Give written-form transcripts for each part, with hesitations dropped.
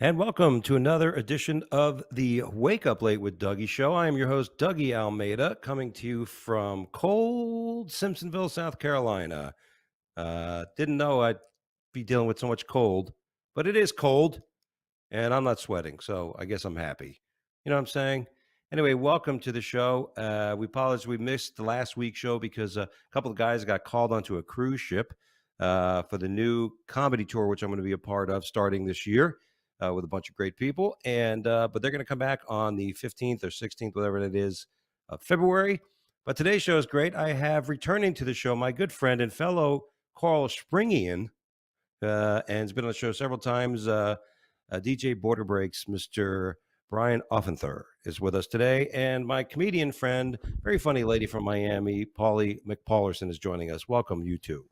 And welcome to another edition of the Wake Up Late with Dougie show. I am your host, Dougie Almeida, coming to you from cold Simpsonville, South Carolina. Didn't know I'd be dealing with so much cold, but it is cold and I'm not sweating. So I guess I'm happy. You know what I'm saying? Anyway, welcome to the show. We apologize. We missed the last week's show because a couple of guys got called onto a cruise ship for the new comedy tour, which I'm going to be a part of starting this year. With a bunch of great people, and but they're going to come back on the 15th or 16th, whatever it is, of February. But today's show is great. I have returning to the show my good friend and fellow Carl Springian, and has been on the show several times. DJ Border Breaks, Mr. Brian Offenther is with us today, and my comedian friend, very funny lady from Miami, Paulie McPaulerson, is joining us. Welcome, you two.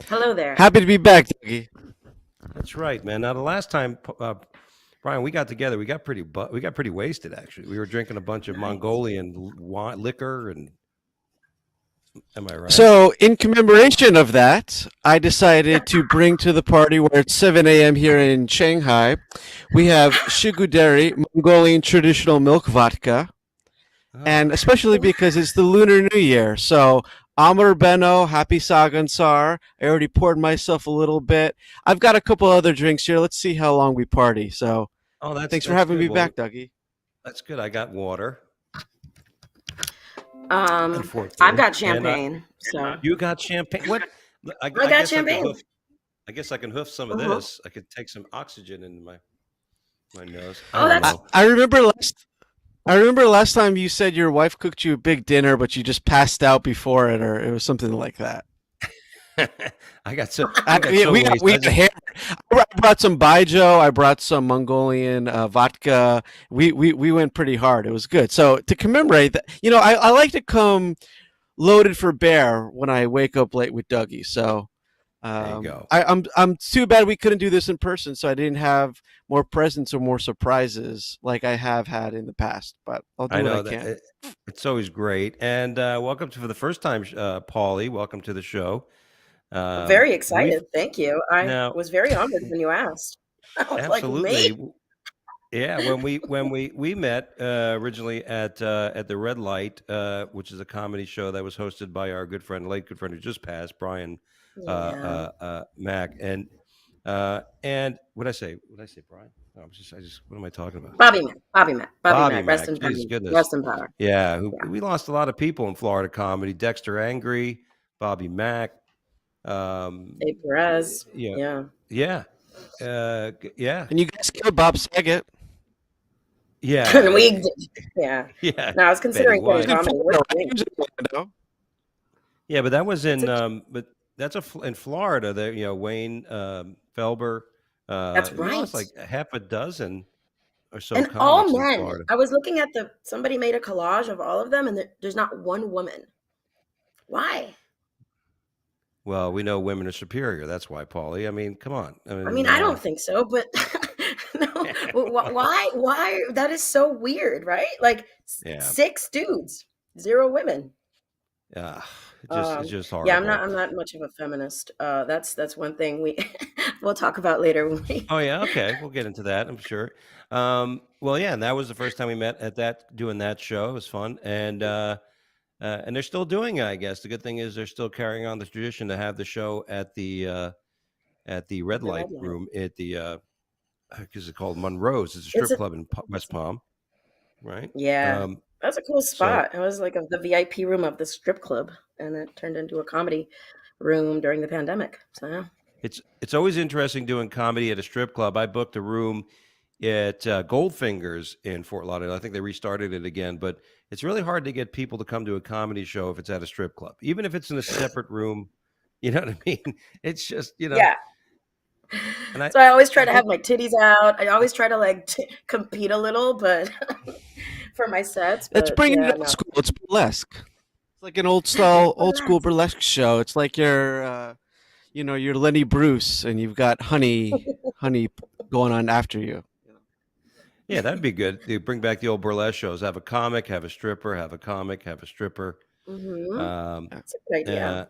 Hello there. Happy to be back, Dougie. That's right, man. Now, the last time, Brian, we got together, we got pretty wasted. Actually, we were drinking a bunch of Mongolian liquor, and am I right? So, in commemoration of that, I decided to bring to the party where it's 7 a.m. here in Shanghai. We have Shiguderi, Mongolian traditional milk vodka, and especially because it's the Lunar New Year. So, Amr Benno, Happy Sagansar. I already poured myself a little bit. I've got a couple other drinks here. Let's see how long we party. So, thanks for having me back, Dougie. That's good. I got water. I've got champagne. So you got champagne? What? I got champagne. I guess I can hoof some of this. I could take some oxygen into my nose. I remember last time you said your wife cooked you a big dinner, but you just passed out before it, or it was something like that. I got some. We brought some baijiu. I brought some Mongolian vodka. We went pretty hard. It was good. So to commemorate that, I like to come loaded for bear when I wake up late with Dougie. So there you go. I'm too bad we couldn't do this in person, so I didn't have more presents or more surprises like I have had in the past. But I'll do what I can. It's always great. And welcome for the first time, Paulie. Welcome to the show. Very excited. Thank you. I was very honored when you asked. Absolutely. Like, me? Yeah, when we met originally at the Red Light, which is a comedy show that was hosted by our late good friend who just passed, Brian Mack, and what I say, Brian? No, what am I talking about? Bobby Mack. Rest in goodness. Rest in power. Yeah, we lost a lot of people in Florida comedy. Dexter Angry, Bobby Mack. Dave Perez. Yeah. And you guys killed Bob Saget. Yeah. Yeah. No, I was considering putting comedy. Yeah, but that was in but that's in Florida. There, Wayne Felber. That's right. Lost like half a dozen or so. And all men. I was looking at somebody made a collage of all of them, and there's not one woman. Why? Well, we know women are superior. That's why, Paulie. I mean, come on. I don't think so, but no. Why? That is so weird, right? Like 6 dudes, 0 women. Yeah, it's just horrible. Yeah, I'm not much of a feminist. That's one thing we'll talk about later. Oh yeah, okay, we'll get into that, I'm sure. Well, yeah, and that was the first time we met at doing that show. It was fun, and they're still doing it, I guess. The good thing is they're still carrying on the tradition to have the show at the Red Light Room at the because it's called Monroe's. It's a strip club in West Palm, right? Yeah, that's a cool spot. It was like the VIP room of the strip club, and it turned into a comedy room during the pandemic. So yeah. It's always interesting doing comedy at a strip club. I booked a room at Goldfinger's in Fort Lauderdale. I think they restarted it again, but it's really hard to get people to come to a comedy show if it's at a strip club, even if it's in a separate room. You know what I mean? It's just, Yeah. And so I always try to have my titties out. I always try to compete a little, but for my sets. Let's bring it old school. It's burlesque. It's like an old school burlesque show. It's like you're Lenny Bruce, and you've got honey going on after you. Yeah, that'd be good. You bring back the old burlesque shows. Have a comic, have a stripper, have a comic, have a stripper. Mm-hmm. That's a good idea.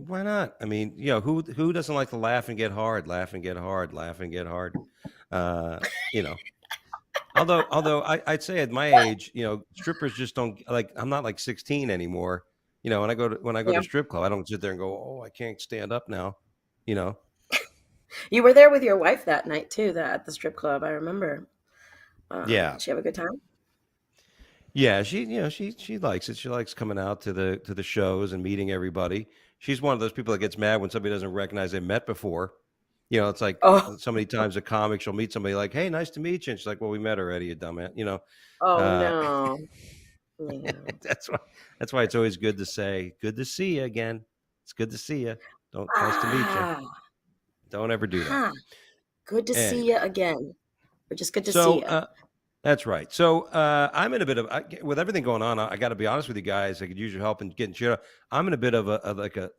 Why not? I mean, who doesn't like to laugh and get hard, laugh and get hard, laugh and get hard? You know. Although I'd say at my age, strippers just don't like. I'm not like 16 anymore. When I go Yeah. to strip club, I don't sit there and go, "Oh, I can't stand up now." You know. You were there with your wife that night too, at the strip club. I remember. Yeah. Did she have a good time? Yeah, she likes it. She likes coming out to the shows and meeting everybody. She's one of those people that gets mad when somebody doesn't recognize they met before. It's like Oh, so many times a comic she'll meet somebody like, "Hey, nice to meet you," and she's like, "Well, we met already, you dumbass." oh Uh, no. Yeah. that's why it's always good to say, "Good to see you again." It's good to see you. Don't Nice to meet you. Ah, Don't ever do that. huh. Good to see you Anyway, again. Or just good to see so you. that's right. So I'm in a bit of with everything going on. I got to be honest with you guys. I could use your help in getting shit up. I'm in a bit of like a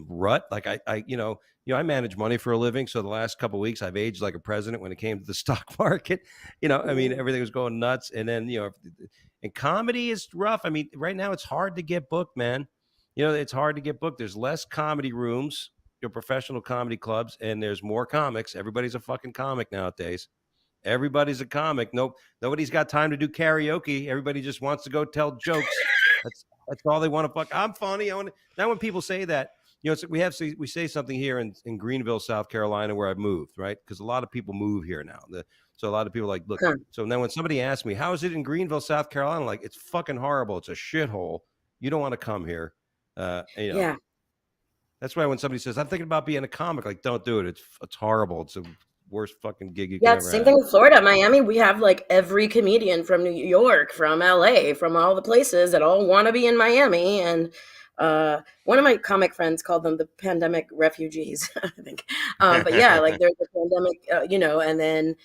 rut. Like I manage money for a living. So the last couple of weeks, I've aged like a president when it came to the stock market. I mean, Mm. everything was going nuts. And then and comedy is rough. I mean, right now it's hard to get booked, man. It's hard to get booked. There's less comedy rooms, professional comedy clubs, and there's more comics. Everybody's a fucking comic nowadays. Everybody's a comic. Nope. Nobody's got time to do karaoke. Everybody just wants to go tell jokes. That's all they want to fuck. I'm funny. Now when people say that, we say something here in Greenville, South Carolina, where I've moved, right? Because a lot of people move here now. So a lot of people are like, look. Huh. So then when somebody asks me, how is it in Greenville, South Carolina? I'm like, it's fucking horrible. It's a shithole. You don't want to come here. Yeah. That's why when somebody says, I'm thinking about being a comic, like, don't do it. It's horrible. It's the worst fucking gig you Yeah, can it's ever the same have. thing with Florida. Miami, we have like every comedian from New York, from LA, from all the places that all want to be in Miami. And one of my comic friends called them the pandemic refugees, I think. But yeah, like there's a pandemic, and then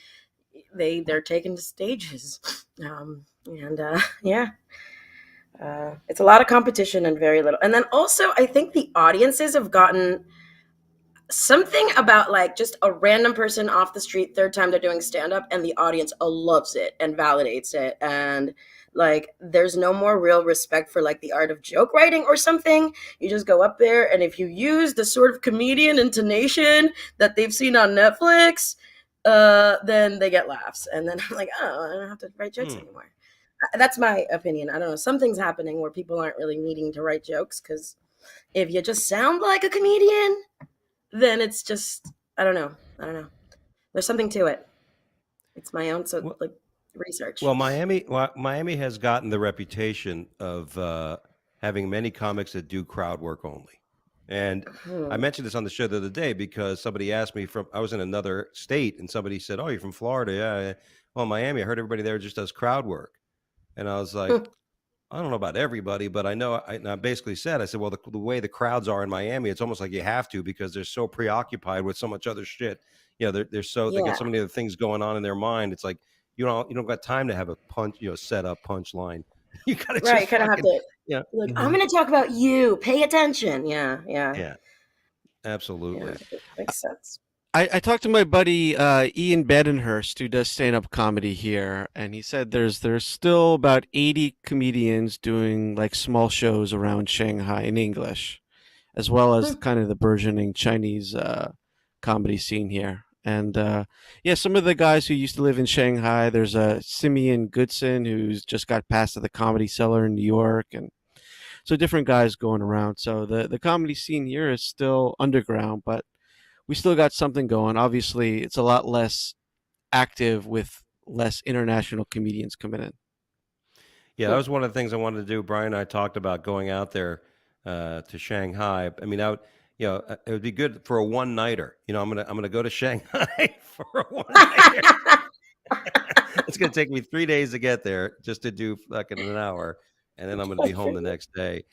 they're taken to stages. And yeah, it's a lot of competition and very little. And then also, I think the audiences have gotten something about like just a random person off the street, third time they're doing stand up, and the audience loves it and validates it. And like, there's no more real respect for like the art of joke writing or something. You just go up there, and if you use the sort of comedian intonation that they've seen on Netflix, then they get laughs. And then I'm like, oh, I don't have to write jokes anymore. That's my opinion. I don't know. Something's happening where people aren't really needing to write jokes, because if you just sound like a comedian, then it's just, I don't know. There's something to it. It's my own Well, research. well, Miami has gotten the reputation of having many comics that do crowd work only. And I Hmm. mentioned this on the show the other day because somebody asked me I was in another state and somebody said, "Oh, you're from Florida?" Yeah. Yeah. Well, Miami, I heard everybody there just does crowd work. And I was like, I don't know about everybody, but I know and I basically said, I said, well, the way the crowds are in Miami, it's almost like you have to because they're so preoccupied with so much other shit. They got Yeah. so many other things going on in their mind. It's like you don't got time to have a set up punch line. You gotta Right. You just kind of have fucking to, yeah. like, I'm Mhm. going to talk about you. Pay attention. Yeah. Yeah. Yeah, Yeah. absolutely. It makes sense. I talked to my buddy Ian Bedenhurst, who does stand-up comedy here, and he said there's still about 80 comedians doing like small shows around Shanghai in English, as well as Hmm. kind of the burgeoning Chinese comedy scene here. And yeah, some of the guys who used to live in Shanghai, there's a Simeon Goodson who's just got passed at the Comedy Cellar in New York, and so different guys going around. So the comedy scene here is still underground, but we still got something going. Obviously, it's a lot less active with less international comedians coming in. Yeah, that Hmm. was one of the things I wanted to do. Brian and I talked about going out there to Shanghai. I mean, it would be good for a one nighter. I'm gonna go to Shanghai for a one nighter. It's gonna take me 3 days to get there just to do fucking an hour, and then I'm gonna be home the next day.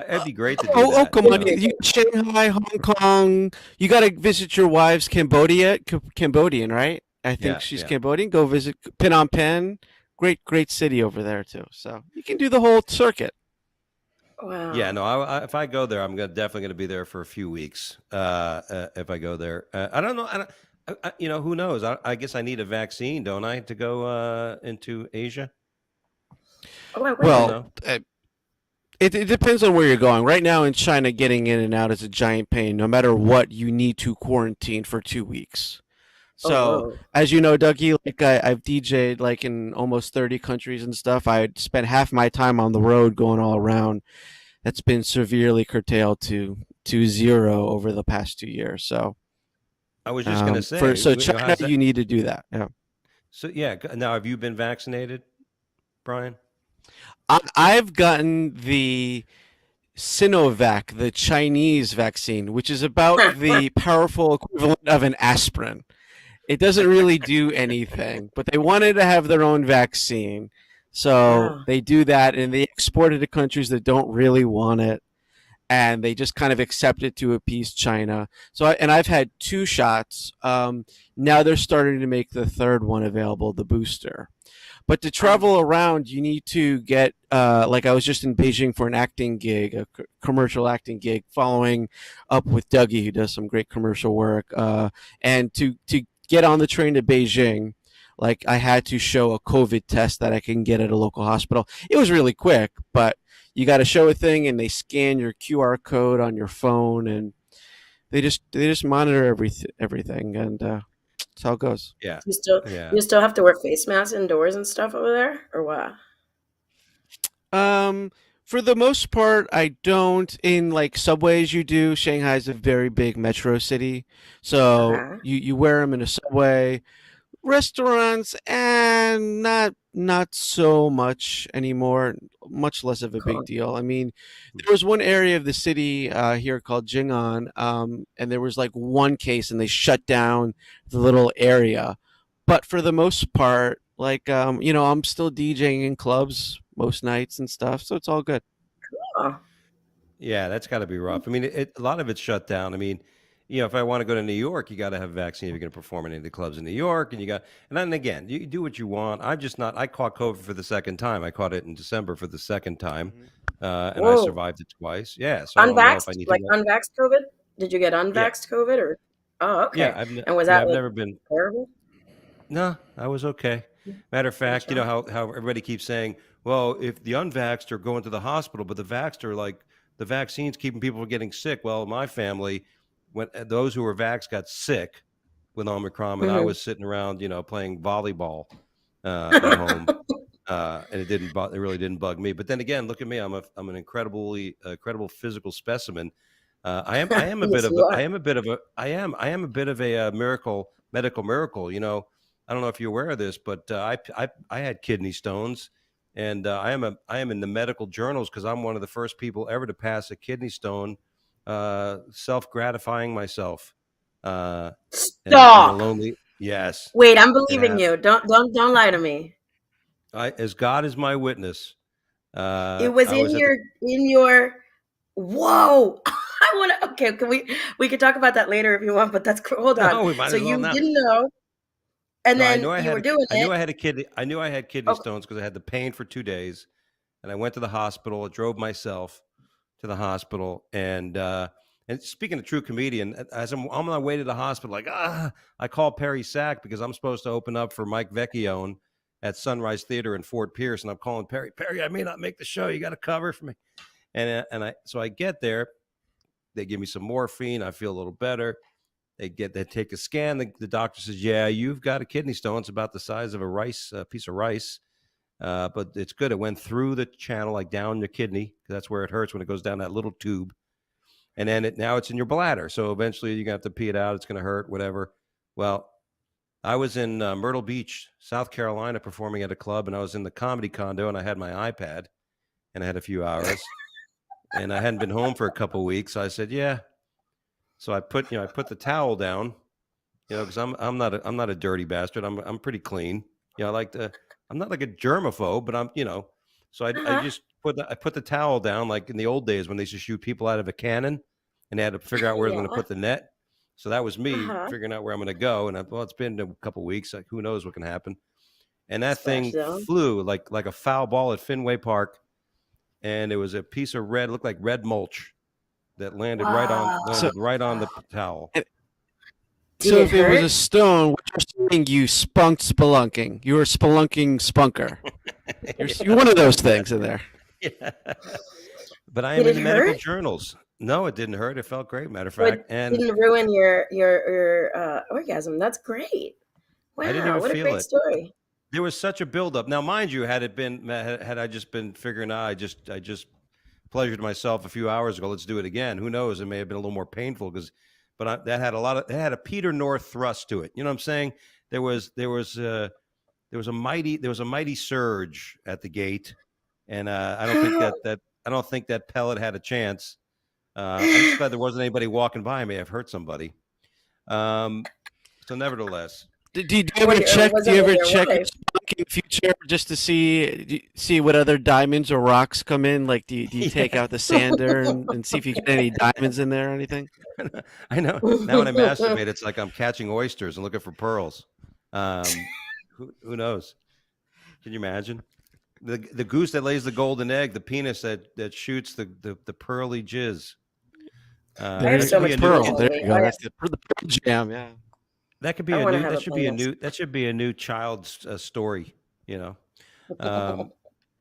It'd be great to do Oh, that. come on! You got Shanghai, Hong Kong. You got to visit your wife's Cambodian, right? I think Yeah, she's yeah, Cambodian. Go visit Phnom Penh. Great city over there too. So you can do the whole circuit. yeah. Wow. No, if I go there, I'm definitely gonna be there for a few weeks. If I go there, I don't know. Who knows? I guess I need a vaccine, don't I, to go into Asia? Oh, I I don't will. Well, know. It depends on where you're going. Right now in China, getting in and out is a giant pain. No matter what, you need to quarantine for 2 weeks. Oh, So, whoa. as you know, Dougie, like I've DJ'd like in almost 30 countries and stuff. I spent half my time on the road going all around. That's been severely curtailed to zero over the past 2 years. So, I was just going to for say, so China, how's that? you need to do that. Yeah. So yeah, now have you been vaccinated, Brian? I've gotten the Sinovac, the Chinese vaccine, which is about the powerful equivalent of an aspirin. It doesn't really do anything, but they wanted to have their own vaccine. So Wow. they do that and they export it to countries that don't really want it. And they just kind of accept it to appease China. And I've had 2 shots. Now they're starting to make the third one available, the booster. But to Wow. travel around, you need to get like I was just in Beijing for an acting gig, a commercial acting gig, following up with Dougie, who does some great commercial work. And to get on the train to Beijing, like I had to show a COVID test that I can get at a local hospital. It was really quick, but you got to show a thing, and they scan your QR code on your phone, and they just monitor everything, and that's how it goes. Yeah, You still yeah. you still have to wear face masks indoors and stuff over there, or what? Um, for the most part, I don't. In like subways, you do. Shanghai's a very big metro city, so Okay. you wear them in a subway. Restaurants, and not so much anymore. Much less of a big Cool. deal. I mean, there was one area of the city here called Jing'an, and there was like one case, and they shut down the little area. But for the most part, like I'm still DJing in clubs most nights and stuff, so it's all good. Oh, Yeah, that's got to be rough. I mean, a lot of it's shut down. I mean, if I want to go to New York, you got to have a vaccine if you're going to perform in any of the clubs in New York, and then again, you do what you want. I'm just not. I caught COVID for the second time. I caught it in December for the second time, Mhm. and I whoa. survived it twice. Yeah, so I don't know if I Unvaxxed, need to like go. unvaxxed COVID? Did you get Yeah, unvaxxed COVID or? Oh, yeah. okay. And was that I've like never been. terrible? No, I was okay. Matter of Good fact, you know job. how everybody keeps saying, well, if the unvaxxed are going to the hospital, but the vaxxed are like the vaccine's keeping people from getting sick. Well, my family, when those who were vaxxed got sick with Omicron, and I Hmm. was sitting around, playing volleyball at home, and it really didn't bug me. But then again, look at me, I'm an incredible physical specimen. I am a bit Yes, of you a, are. I am a bit of a medical miracle. I don't know if you're aware of this, but I had kidney stones, and I am in the medical journals because I'm one of the first people ever to pass a kidney stone, self gratifying myself, uh, in a Stop. lonely. Yes, Wait, I'm it believing happened. you. Don't lie to me. As God is my witness, It was I was at the. in your whoa. I want to okay, can we could talk about that later if you want, but that's cool. Hold on. No, we might So as well you now. didn't know and No, then you were doing I knew it. I had a kidney. I knew I had kidney Okay. stones because I had the pain for 2 days, and I went to the hospital. I drove myself to the hospital, and speaking of true comedian, as I'm on my way to the hospital, like I call Perry Sack because I'm supposed to open up for Mike Vecchione at Sunrise Theater in Fort Pierce, and I'm calling Perry. Perry, I may not make the show. You got to cover for me. And I get there. They give me some morphine. I feel a little better. They take a scan. The doctor says, "Yeah, you've got a kidney stone. It's about the size of a piece of rice, but it's good. It went through the channel, like down your kidney. That's where it hurts when it goes down that little tube, and then now it's in your bladder. So eventually you're gonna have to pee it out. It's gonna hurt, whatever." Well, I was in Myrtle Beach, South Carolina, performing at a club, and I was in the comedy condo, and I had my iPad, and I had a few hours, and I hadn't been home for a couple of weeks. So I said, "Yeah." So I put the towel down, because I'm not a dirty bastard. I'm pretty clean. I like to. I'm not like a germaphobe, but So I Uh-huh. just I put the towel down like in the old days when they used to shoot people out of a cannon, and they had to figure out where they're going to Yeah. put the net. So that was me Uh-huh. figuring out where I'm going to go, and well, it's been a couple weeks. Like who knows what can happen? And that Splash thing zone. flew like a foul ball at Fenway Park, and it was a piece of red, looked like red mulch that landed right on Wow. So, landed right on the towel. and Did so it if it was hurt? a stone, what you're saying, you spunked spelunking. You were a spelunking spunker. You're Yeah, one of those yeah, things in there. yeah. but I am Did in it the medical hurt? journals. No, it didn't hurt. It felt great, matter of So it fact. And didn't ruin your orgasm. That's great. I didn't Wow, even what a feel great it. story. There was such a buildup. Now, mind you, had I just been figuring out, I just pleasured myself a few hours ago. Let's do it again. Who knows? It may have been a little more painful that had it had a Peter North thrust to it. You know what I'm saying? There was a mighty surge at the gate, and I don't think that pellet had a chance. I'm just glad there wasn't anybody walking by. I may have hurt somebody. Um, so nevertheless, Do you Or ever it check? Do you wasn't ever with your check your wife. spunk in the future just to see what other diamonds or rocks come in? Like, do you take yeah, out the sander and see if you get any diamonds in there or anything? I know. Now when I masturbate, it's like I'm catching oysters and looking for pearls. Who knows? Can you imagine the goose that lays the golden egg, the penis that shoots the pearly jizz? I have There, That so could be the a much new. pearl. penis There on me. you go. That's the pearl jam. Yeah. That could I be a want to new. have That a should be a penis. new. That should be a new child's story. Um,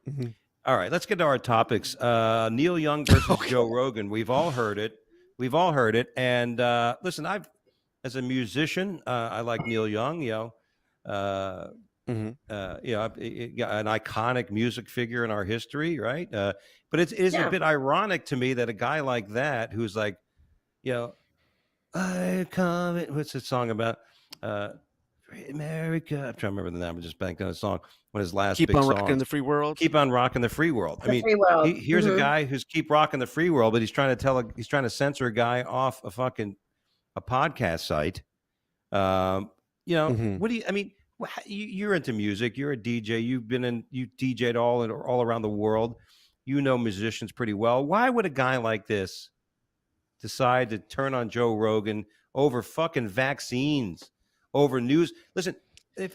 Mhm. all right, let's get to our topics. Neil Young versus Okay. Joe Rogan. We've all heard it. We've all heard it. And listen, as a musician, I like Neil Young. Uh, Mhm. an iconic music figure in our history, right? But it is a Yeah. bit ironic to me that a guy like that, who's like, you know, I come. What's the song about? Uh, Free America. I'm trying to remember the name. I just banked on a song. One of his last Keep big on rocking songs. the free world. Keep on rocking the free world. I The mean, free world. here's a guy who's keep rocking the free world, but he's trying to censor a guy off a podcast site. Um, Mhm. what do you? I mean, you're into music. You're a DJ. You DJ'd all around the world. You know musicians pretty well. Why would a guy like this decide to turn on Joe Rogan over fucking vaccines, over news? Listen,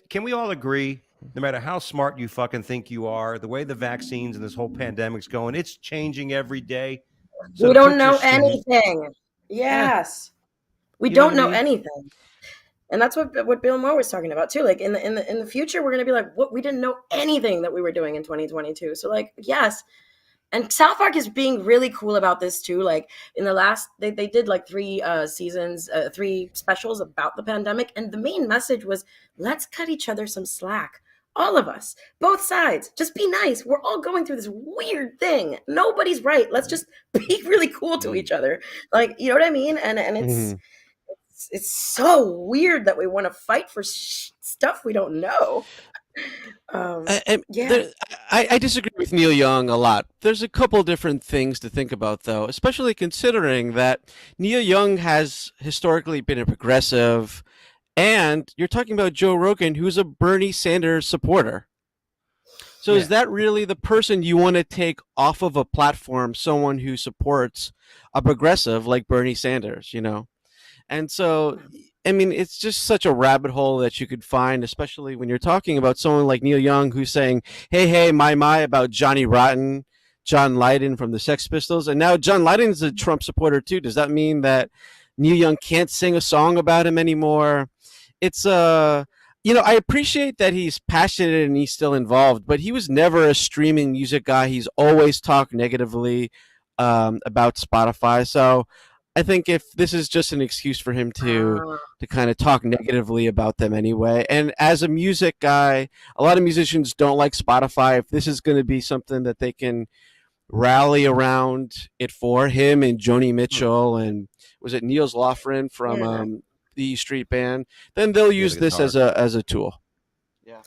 can we all agree? No matter how smart you fucking think you are, the way the vaccines and this whole pandemic's going, it's changing every day. So We to don't put your know shit, Mhm. anything. yeah, Yes. We you know what don't I know mean. anything. And that's what Bill Maher was talking about too. Like in the future, we're gonna be like, what, we didn't know anything that we were doing in 2022. So like, yes. And South Park is being really cool about this too. Like in the last, they did like three seasons, three specials about the pandemic, and the main message was, let's cut each other some slack. All of us, both sides, just be nice. We're all going through this weird thing. Nobody's right. Let's just be really cool to Mm. each other. Like, you know what I mean? And Mhm. it's so weird that we want to fight for stuff we don't know. Yeah. I disagree with Neil Young a lot. There's a couple different things to think about, though, especially considering that Neil Young has historically been a progressive, and you're talking about Joe Rogan, who's a Bernie Sanders supporter. So is Yeah. that really the person you want to take off of a platform, someone who supports a progressive like Bernie Sanders, you know? And so, I mean, it's just such a rabbit hole that you could find, especially when you're talking about someone like Neil Young who's saying, hey, hey, my, about Johnny Rotten, John Lydon from the Sex Pistols. And now John Lydon's a Trump supporter too. Does that mean that Neil Young can't sing a song about him anymore? It's I appreciate that he's passionate and he's still involved, but he was never a streaming music guy. He's always talked negatively about Spotify. So I think if this is just an excuse for him Uh, to kind of talk negatively about them anyway. And as a music guy, a lot of musicians don't like Spotify. If this is going to be something that they can rally around it for him and Joni Hmm. Mitchell and was it Niels Lofgren from yeah. the E Street Band, then they'll Yeah, the use this guitar. as a tool. Yeah.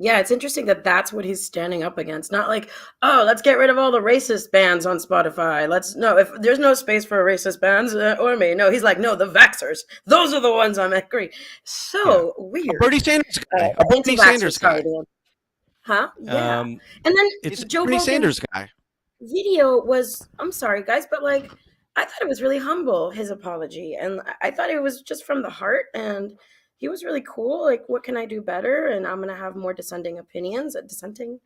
Yeah, it's interesting that that's what he's standing up against. Not like, oh, let's get rid of all the racist bands on Spotify. Let's no, if there's no space for racist bands or me. No, he's like, no, the vaxxers. Those are the ones I'm angry. Yeah. So A weird. Bernie Sanders guy. A The Bernie anti-vaxxers, Sanders sorry, guy. Dan. Huh? Yeah. Um, And then He's it's a Joe Bernie Rogan Sanders guy. video was, I'm sorry, guys, but like, I thought it was really humble, his apology. And I thought it was just from the heart. And he was really cool. Like, what can I do better? And I'm going to have more dissenting opinions. Dissenting?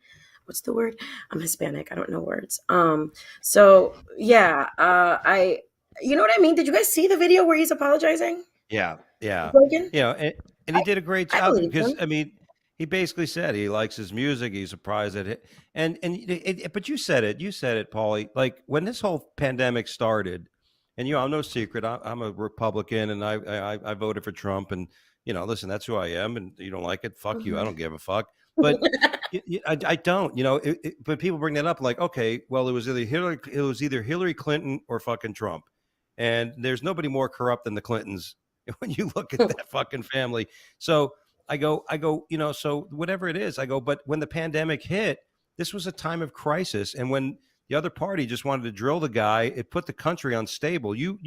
What's the word? I'm Hispanic. I don't know words. So yeah, you know what I mean? Did you guys see the video where he's apologizing? yeah, yeah, Rogan? and he I, did a great I job believe because him. I mean, He basically said he likes his music. He's surprised at it. But you said it. You said it, Paulie. Like when this whole pandemic started, and I'm no secret. I'm a Republican, and I voted for Trump. And listen, that's who I am. And you don't like it, fuck you. I don't give a fuck. But I don't. But people bring that up, like, okay, well, it was either Hillary Clinton or fucking Trump, and there's nobody more corrupt than the Clintons when you look at that fucking family. So I go, so whatever it is, I go, but when the pandemic hit, this was a time of crisis. And when the other party just wanted to drill the guy, it put the country unstable. You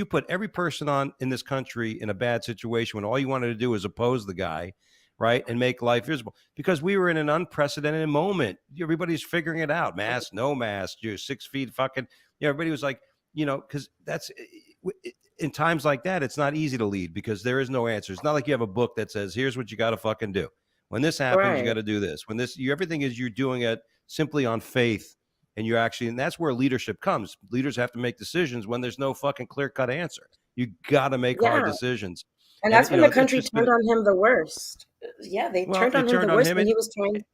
put every person on in this country in a bad situation when all you wanted to do was oppose the guy, right? And make life visible, because we were in an unprecedented moment. Everybody's figuring it out. Mask, no mask, you're 6 feet fucking, everybody was like, because that's in times like that, it's not easy to lead because there is no answer. It's not like you have a book that says, here's what you got to fucking do. When this happens, you got to do this. When everything is, you're doing it simply on faith. And and that's where leadership comes. Leaders have to make decisions when there's no fucking clear cut answer. You got to make hard decisions. And that's when the country turned on him the worst. Yeah, they turned on him the worst when he was trying.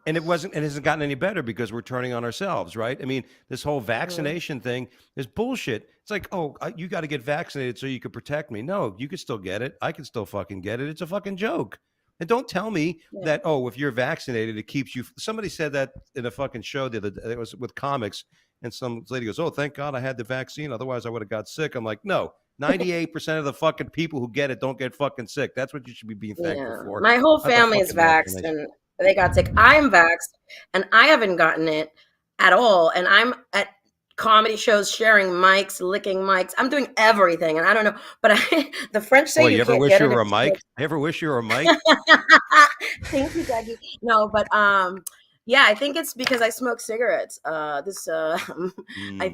And it hasn't gotten any better because we're turning on ourselves, right? I mean, this whole vaccination thing is bullshit. It's like, oh, you got to get vaccinated so you can protect me. No, you can still get it. I can still fucking get it. It's a fucking joke. And don't tell me that, oh, if you're vaccinated, it keeps you. Somebody said that in a fucking show the other day. It was with comics. And some lady goes, oh, thank God I had the vaccine. Otherwise, I would have got sick. I'm like, no, 98% of the fucking people who get it don't get fucking sick. That's what you should be being thankful for. My whole family is vaxxed and they got sick. I'm vaxxed and I haven't gotten it at all. And I'm at comedy shows, sharing mics, licking mics. I'm doing everything, and I don't know. But the French say you ever can't wish get you it. Were a mic? Ever wish you were a mic? Thank you, Dougie. No, but yeah, I think it's because I smoke cigarettes. I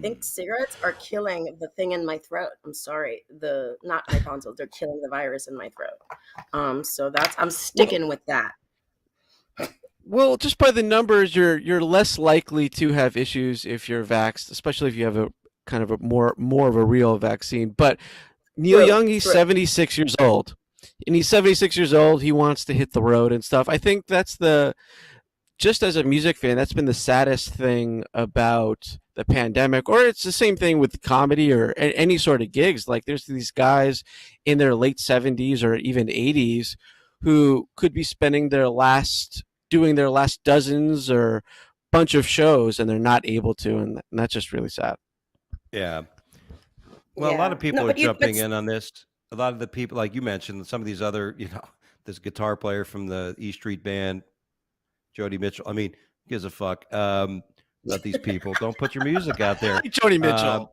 think cigarettes are killing the thing in my throat. I'm sorry, not my tonsils. They're killing the virus in my throat. So I'm sticking with that. Well, just by the numbers, you're less likely to have issues if you're vaxxed, especially if you have a kind of a more of a real vaccine. But Neil Young, he's 76 years old, and he's 76 years old. He wants to hit the road and stuff. I think that's just as a music fan, that's been the saddest thing about the pandemic, or it's the same thing with comedy or any sort of gigs. Like there's these guys in their late 70s or even 80s who could be spending doing their last dozens or bunch of shows, and they're not able to, and that's just really sad. Yeah. Well, a lot of people are jumping in on this. A lot of the people, like you mentioned, some of these other, this guitar player from the E Street Band, Jody Mitchell. I mean, who gives a fuck about these people? Don't put your music out there. Jody Mitchell.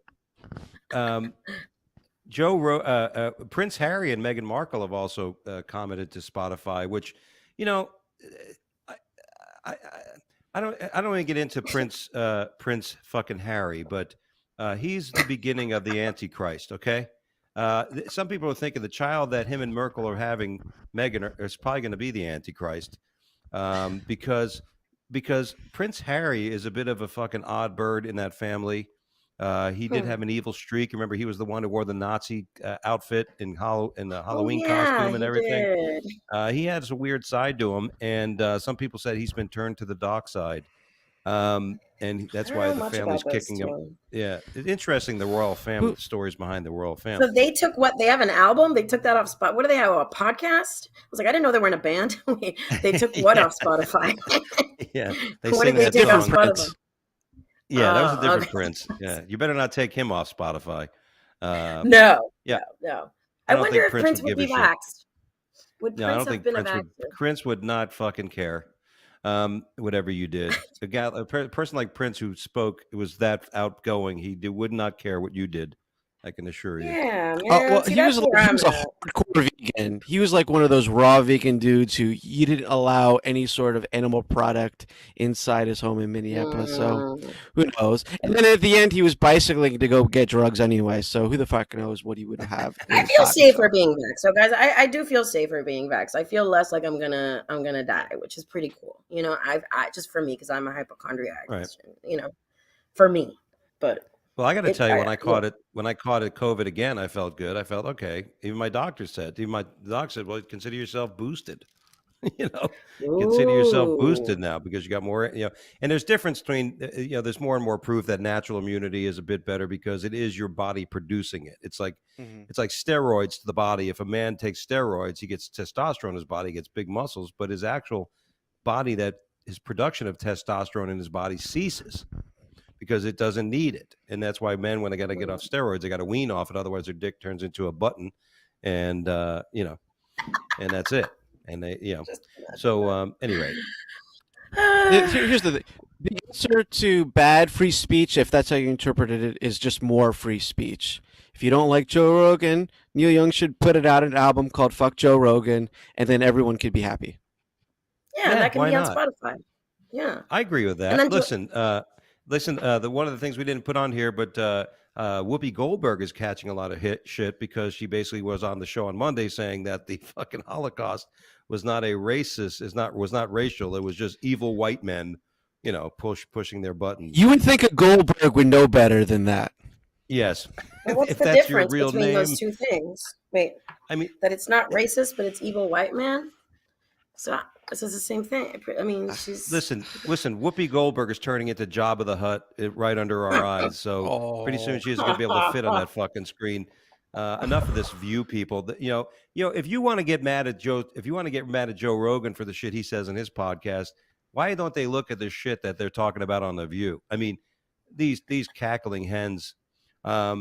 Joe wrote, Prince Harry and Meghan Markle have also commented to Spotify, which, I don't want to get into Prince fucking Harry, but he's the beginning of the Antichrist. Okay, some people are thinking the child that him and Merkel are having, Meghan, is probably going to be the Antichrist, because Prince Harry is a bit of a fucking odd bird in that family. He did have an evil streak. Remember, he was the one who wore the Nazi outfit in the Halloween costume and everything. He has a weird side to him, and some people said he's been turned to the dark side, and that's why the family's kicking him. Yeah, it's interesting, the royal family stories behind the royal family. So they took they have an album? They took that off Spot. What do they have? A podcast? I was like, I didn't know they were in a band. They took what off Spotify? Yeah, what did they take off Spotify? Yeah, that was a different Prince. Yeah, you better not take him off Spotify. No. I wonder if Prince would be vaxxed. Would Prince have been a vaxxed? Prince would not fucking care. Whatever you did, a person like Prince who was that outgoing, he would not care what you did. I can assure you. Yeah, man. Well, he was a hardcore vegan. He was like one of those raw vegan dudes who he didn't allow any sort of animal product inside his home in Minneapolis. So who knows? And then at the end, he was bicycling to go get drugs anyway. So who the fuck knows what he would have? I feel safer being vaxxed. So guys, I do feel safer being vaxxed. I feel less like I'm gonna die, which is pretty cool. I just for me, because I'm a hypochondriac. Right. For me, but. Well, I got to tell you, when I caught it, COVID again, I felt good. I felt okay. Even my doctor said, well, consider yourself boosted. you know, consider yourself boosted Ooh. now because you got more, and there's difference between, there's more and more proof that natural immunity is a bit better because it is your body producing it. Hmm. It's like steroids to the body. If a man takes steroids, he gets testosterone in his body, he gets big muscles, but his actual body, that his production of testosterone in his body ceases because it doesn't need it. And that's why men, when they got to get off steroids, they got to wean off it. Otherwise, their dick turns into a button, and and that's it. And they, Just imagine So, that. anyway, Here's the thing. The answer to bad free speech, if that's how you interpreted it, is just more free speech. If you don't like Joe Rogan, Neil Young should put it out an album called "Fuck Joe Rogan," and then everyone could be happy. Yeah, and yeah, that can why be on not? Spotify. Yeah. I agree with And that. then Listen. The one of the things we didn't put on here, but Whoopi Goldberg is catching a lot of shit because she basically was on the show on Monday saying that the fucking Holocaust was not a racist, was not racial. It was just evil white men, pushing their buttons. You would think a Goldberg would know better than that. Yes, well, what's if the that's your difference real between those name. two things? Wait, I mean, that it's not racist, but it's evil white man? So this is the same thing. I mean, she's listen. Whoopi Goldberg is turning into Jabba the Hutt right under our eyes. So pretty soon Oh, she's going to be able to fit on that fucking screen. Enough of this view, people. If you want to get mad at Joe Rogan for the shit he says in his podcast, why don't they look at the shit that they're talking about on The View? I mean, these cackling hens.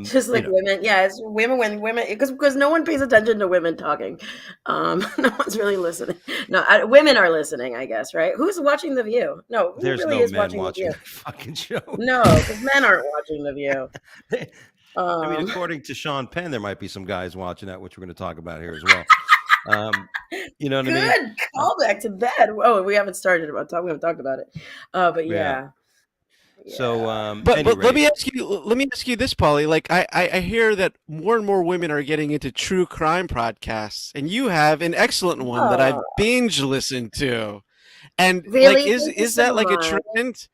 just like women. Yeah, it's women when women because no one pays attention to women talking. No one's really listening. No, women are listening, I guess, right? Who's watching The View? No, who There's really no is men watching The watching View? that fucking show. No, because men aren't watching The View. I mean, according to Sean Penn, there might be some guys watching that, which we're going to talk about here as well. You know what I mean? Good callback to that. Oh, we haven't started about talking. We haven't talked about it. But Yeah. yeah. So, but let anyway, me ask you this, Polly. Like I hear that more and more women are getting into true crime podcasts, and you have an excellent one that I've binge listened to. And Really? like, Thank you is so that like a much. trend?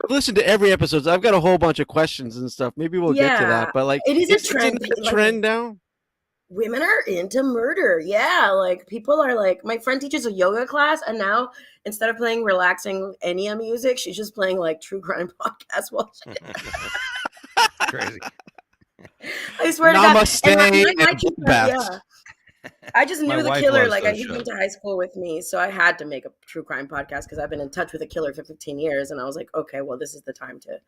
I've listened to every episode. So I've got a whole bunch of questions and stuff. Maybe we'll get to that. Yeah, But like, it is a trend. It's a Like, trend now. women are into murder. Yeah, like people are like, my friend teaches a yoga class, and now instead of playing relaxing Enya music, she's just playing like true crime podcasts while she. crazy. I swear Namaste to God. And my and teacher, baths. yeah. I just My knew the wife killer. loves Like those he went shows. to high school with me, so I had to make a true crime podcast because I've been in touch with the killer for 15 years, and I was like, okay, well, this is the time to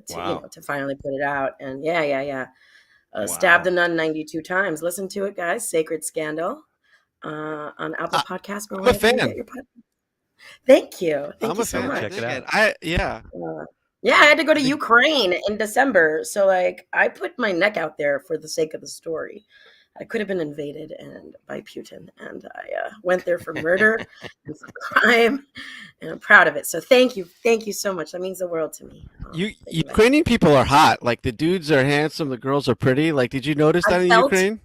Wow. to finally put it out. And yeah. Stab the Nun 92 times. Listen to it, guys. Sacred Scandal on Apple Podcasts. I'm a fan. Thank you. Thank I'm you a so fan. much. Check it out. Yeah, I had to go to Ukraine in December. So, like, I put my neck out there for the sake of the story. I could have been invaded by Putin, and I went there for murder and for crime, and I'm proud of it. So thank you so much. That means the world to me. Ukrainian people are hot. Like the dudes are handsome, the girls are pretty. Like, did you notice that in Ukraine?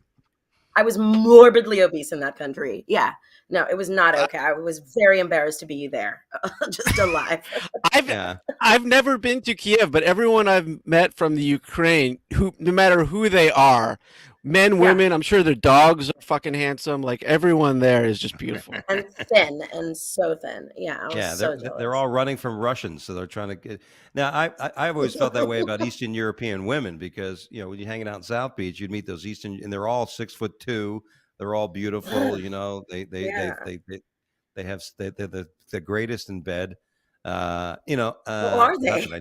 I was morbidly obese in that country. Yeah, no, it was not okay. I was very embarrassed to be there, just alive. I've never been to Kiev, but everyone I've met from the Ukraine, who no matter who they are, men, women, I'm sure their dogs are fucking handsome. Like everyone there is just beautiful and thin, and so thin. Yeah, I was so jealous. They're all running from Russians, so they're trying to get. Now, I've always felt that way about Eastern European women because when you're hanging out in South Beach, you'd meet those Eastern, and they're all 6'2". They're all beautiful. They have they're the greatest in bed. What are they?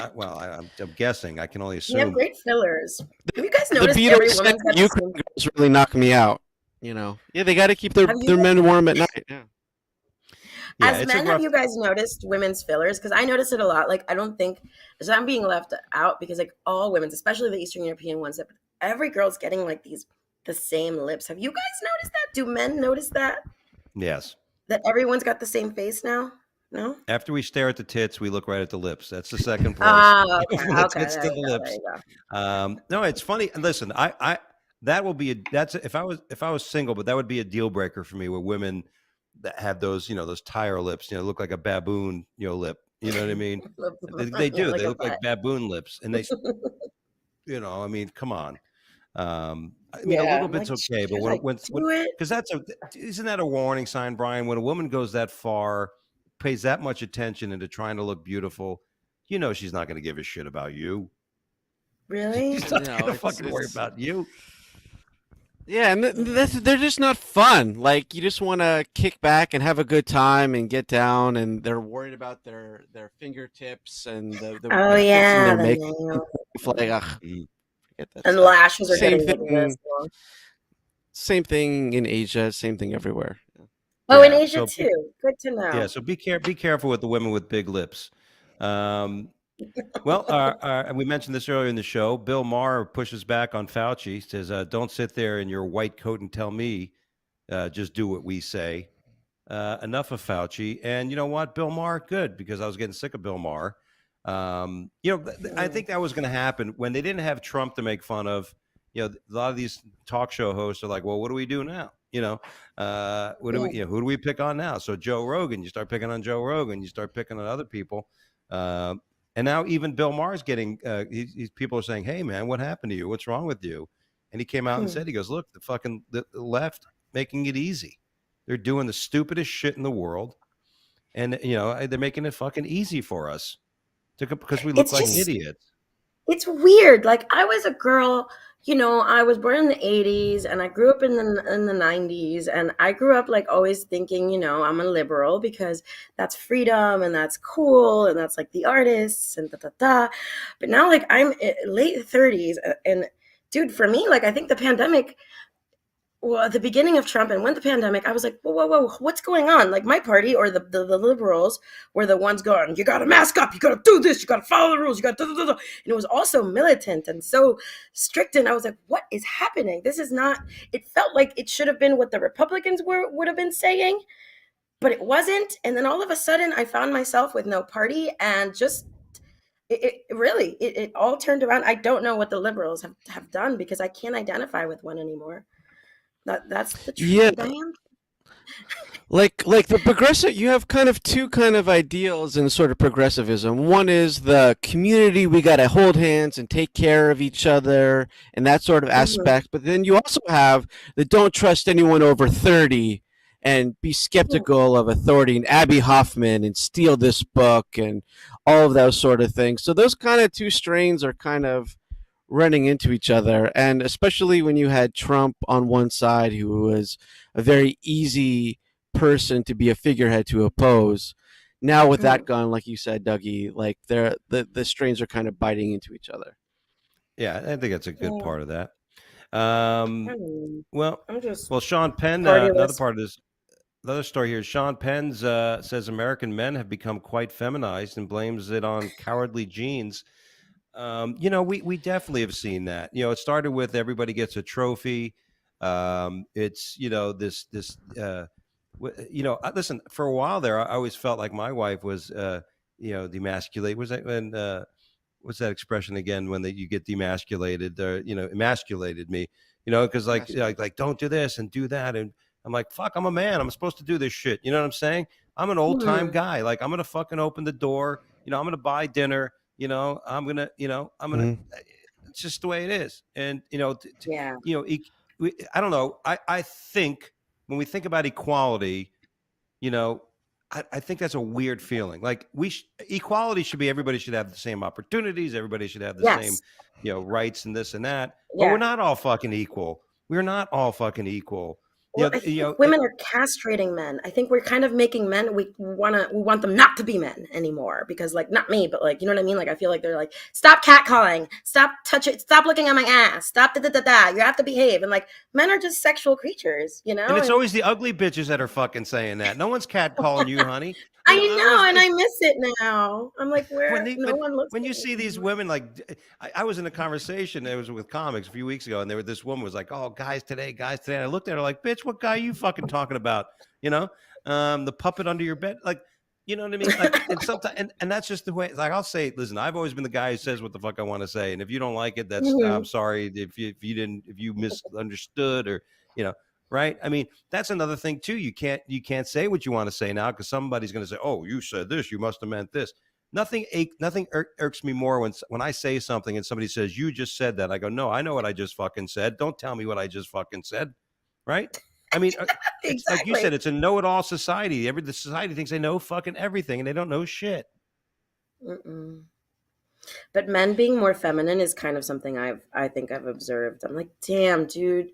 I'm guessing. I can only assume. They have great fillers. Have you guys noticed the every Beatles woman's got Ukraine girls really knock me out. They got to keep their men warm at night. Yeah. As men, have you guys noticed women's fillers? Because I notice it a lot. Like, I don't think so I'm being left out because like all women's, especially the Eastern European ones, that every girl's getting like the same lips. Have you guys noticed that? Do men notice that? Yes. That everyone's got the same face now? No? After we stare at the tits, we look right at the lips. That's the second place. Okay. It's to the lips. No, it's funny. Listen, if I was single, but that would be a deal breaker for me with women that have those, those tire lips, look like a baboon, lip. You know what I mean? They do. They look like baboon lips, and they, I mean, come on. I mean, a Yeah, little I'm like, bit's okay, but should I when do it? because isn't that a warning sign, Brian? When a woman goes that far, pays that much attention into trying to look beautiful, you know she's not going to give a shit about you. Really? She's not No, going to it's fucking worry it's about you. yeah, and they're just not fun. Like you just want to kick back and have a good time and get down, and they're worried about their fingertips and Oh the fixing yeah, their the makeup. nail. Like, ugh, Mm. forget that And stuff. lashes are Same getting like this thing. long. Same thing in Asia. Same thing everywhere. Oh, in Yeah. Asia too. Good to know. So be careful with the women with big lips. Um, Well, and we mentioned this earlier in the show. Bill Maher pushes back on Fauci. Says, "Don't sit there in your white coat and tell me. Just do what we say." Enough of Fauci. And you know what, Bill Maher, good because I was getting sick of Bill Maher. I Mm. think that was going to happen when they didn't have Trump to make fun of. A lot of these talk show hosts are like, "Well, what do we do now?" What do Yeah. we, who do we pick on now? So Joe Rogan, you start picking on Joe Rogan, you start picking on other people. Uh, and now even Bill Maher's getting, people are saying, "Hey man, what happened to you? What's wrong with you?" And he came out and said, he goes, "Look, the left making it easy. They're doing the stupidest shit in the world, and they're making it fucking easy for us because we look It's like just idiots." it's weird. Like I was a girl, I was born in the 80s and I grew up in the 90s and I grew up like always thinking, I'm a liberal because that's freedom and that's cool and that's like the artists and da da da. But now like I'm late 30s and dude, for me like I think the pandemic well, at the beginning of Trump and when the pandemic, I was like, whoa, whoa, whoa, what's going on? Like my party or the liberals were the ones going, you got to mask up, you got to do this, you got to follow the rules, you got to do. And it was also militant and so strict. And I was like, what is happening? This is not, it felt like it should have been what the Republicans would have been saying, but it wasn't. And then all of a sudden I found myself with no party and just, it all turned around. I don't know what the liberals have done because I can't identify with one anymore. That's the Yeah, damn. like the progressive, you have kind of two kind of ideals in sort of progressivism. One is the community, we got to hold hands and take care of each other and that sort of Mhm. aspect. But then you also have the don't trust anyone over 30 and be skeptical of authority, and Abby Hoffman and steal this book and all of those sort of things. So those kind of two strains are kind of running into each other, and especially when you had Trump on one side, who was a very easy person to be a figurehead to oppose. Now with that Mhm. gone, like you said, Dougie, like the strains are kind of biting into each other. Yeah, I think that's a good Yeah, part of that. I Um, mean, well, I'm just Sean Penn. Another partyless. part of this, another story here. Sean Penn says American men have become quite feminized and blames it on cowardly genes. We definitely have seen that. It started with everybody gets a trophy. It's this. Listen. For a while there, I always felt like my wife was demasculate. Was that when? What's that expression again? When you get demasculated, or emasculated me. Because Emasculated. like don't do this and do that, and I'm like, fuck, I'm a man. I'm supposed to do this shit. You know what I'm saying? I'm an old time Mhm. guy. Like I'm gonna fucking open the door. I'm gonna buy dinner. I'm gonna. Mhm. It's just the way it is. And Yeah. I don't know. I think when we think about equality, you know, I think that's a weird feeling. Like equality should be everybody should have the same opportunities. Everybody should have the same, Yes. rights and this and that. But we're Yeah. not all fucking equal. We're not all fucking equal. Well, I think women are castrating men. I think we're kind of making men. We want them not to be men anymore because, like, not me, but like, you know what I mean. Like, I feel like they're like, stop catcalling, stop touching, stop looking at my ass, stop da da da da. You have to behave. And like, men are just sexual creatures, and it's And always the ugly bitches that are fucking saying that. No one's catcalling you, honey. I I always know, and I miss it now. I'm like, when where they no one looks when at you me see these anymore. women like I was in a conversation that was with comics a few weeks ago, and this woman was like, "Oh, guys today." And I looked at her like, "Bitch, what guy are you fucking talking about?" You know, the puppet under your bed, like, you know what I mean? Like, and sometimes, and that's just the way. Like, I'll say, listen, I've always been the guy who says what the fuck I want to say, and if you don't like it, that's I'm Mhm. sorry if you misunderstood or you know. Right? I mean, that's another thing too. You can't say what you want to say now because somebody's going to say, "Oh, you said this. You must have meant this." nothing irks me more when I say something and somebody says, "You just said that." I go, "No, I know what I just fucking said. Don't tell me what I just fucking said." Right? I mean, it's like you Exactly. said, it's a know-it-all society. The society thinks they know fucking everything, and they don't know shit. Mm-mm. But men being more feminine is kind of something I think I've observed. I'm like, damn, dude,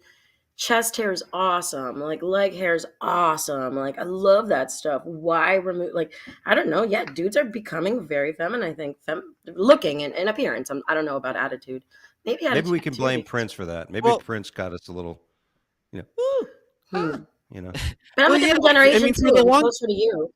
chest hair is awesome. Like leg hair is awesome. Like I love that stuff. Why remove? Like I don't know. Yeah, dudes are becoming very feminine. I think looking and appearance. I don't know about attitude. Maybe Maybe we attitude can too. blame Because, Prince for that. Maybe Well, Prince got us a little, ooh, hmm. you know. But I'm well, a yeah. different I generation mean, too. I'm closer to you.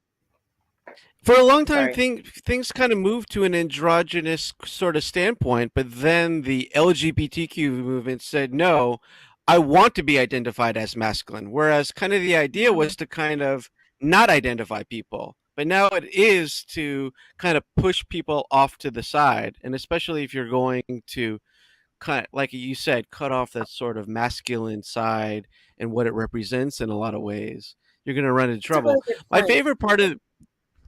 for a long time, Sorry. things kind of moved to an androgynous sort of standpoint, but then the LGBTQ movement said, no, I want to be identified as masculine. Whereas kind of the idea Yeah. was to kind of not identify people. But now it is to kind of push people off to the side. And especially if you're going to kind of, like you said, cut off that sort of masculine side and what it represents in a lot of ways, you're going to run into That's a really trouble. good My point. favorite part of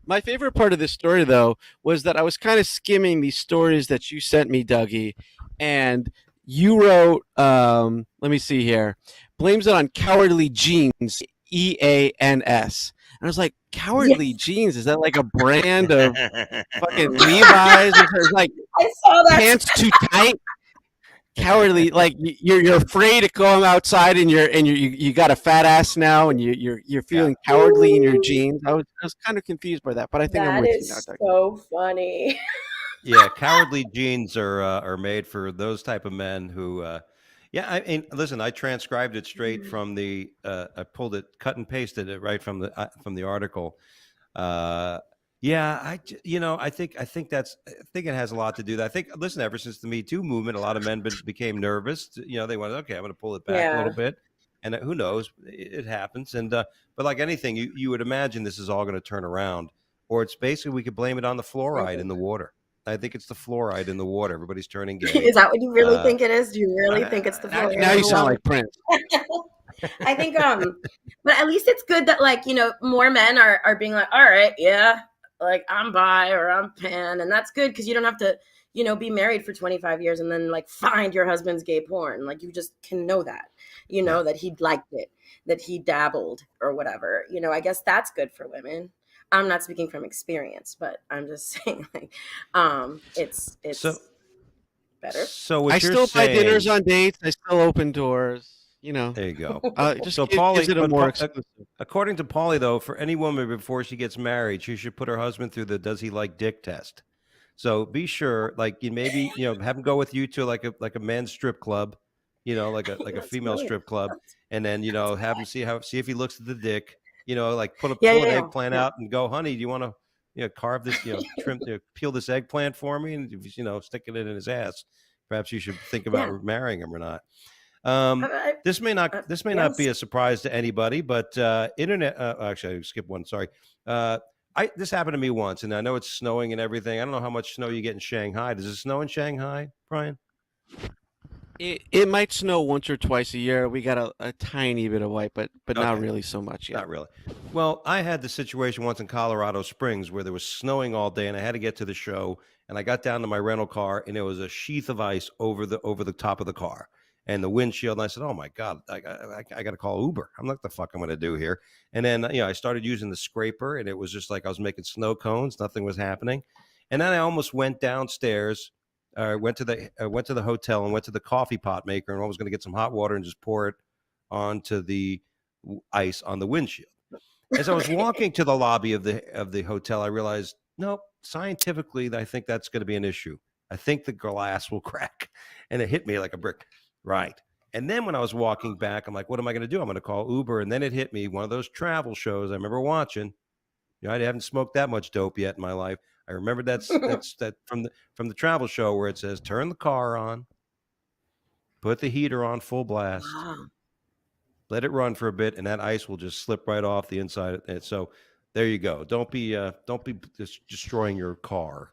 my favorite part of this story, though, was that I was kind of skimming these stories that you sent me, Dougie, and you wrote, let me see here, blames it on cowardly genes, EANS. And I was like, cowardly Yes, genes? Is that like a brand of fucking Levi's? Or it's like I saw that. pants too tight? Cowardly, like you're afraid to go outside, and you got a fat ass now, and you're Yeah. feeling cowardly in your jeans. I was kind of confused by that, but I think I'm That with you now, is Doug. so funny. Yeah, cowardly genes are made for those type of men who yeah, I mean, listen, I transcribed it straight from the I pulled it, cut and pasted it right from the article. Uh yeah, I think it has a lot to do with that. I think, listen, ever since the Me Too movement, a lot of men became nervous. They went, okay, I'm going to pull it back a little Yeah. bit, and who knows, it happens. And but like anything, you would imagine this is all going to turn around, or it's basically we could blame it on the fluoride in the water. I think it's the fluoride in the water. Everybody's turning gay. Is that what you really Uh, think it is? Do you really think it's the I, fluoride Now in you the sound water? like Prince. I think but at least it's good that like, more men are being like, all right, yeah, like I'm bi or I'm pan, and that's good because you don't have to, be married for 25 years and then like find your husband's gay porn. Like you just can know that, yeah. that he liked it, that he dabbled or whatever. I guess that's good for women. I'm not speaking from experience, but I'm just saying like So it's better. so I what you're still buy dinners saying? on dates. I still open doors. There you go. It just So gives Paulie, it a more exclusive. according to Paulie, though, for any woman before she gets married, she should put her husband through the "Does he like dick" test. So be sure, like you maybe have him go with you to like a men's strip club, like a That's female brilliant. strip club, and then have him see if he looks at the dick. Like Yeah, pull yeah, an yeah. eggplant Yeah. out and go, honey, do you want to carve this, trim, peel this eggplant for me, and sticking it in his ass. Perhaps you should think Yeah. about marrying him or not. I, This may not be yes. a surprise to anybody, but internet. Actually, I skipped one. Sorry. This happened to me once, and I know it's snowing and everything. I don't know how much snow you get in Shanghai. Does it snow in Shanghai, Brian? It might snow once or twice a year. We got a tiny bit of white, but not Okay, really so much yet. not really. Well, I had the situation once in Colorado Springs where there was snowing all day, and I had to get to the show. And I got down to my rental car, and there was a sheath of ice over the top of the car and the windshield. And I said, "Oh my god, I got to call Uber. I'm not the fuck I'm going to do here." And then I started using the scraper, and it was just like I was making snow cones. Nothing was happening. And then I almost went downstairs. Went to the hotel and went to the coffee pot maker, and I was going to get some hot water and just pour it onto the ice on the windshield. As I was Okay. walking to the lobby of the hotel, I realized, nope, scientifically, I think that's going to be an issue. I think the glass will crack, and it hit me like a brick. Right. And then when I was walking back, I'm like, what am I going to do? I'm going to call Uber. And then it hit me, one of those travel shows I remember watching. I haven't smoked that much dope yet in my life. I remember that from the travel show where it says turn the car on, put the heater on full blast, Wow. let it run for a bit, and that ice will just slip right off the inside. And so there you go. Don't be just destroying your car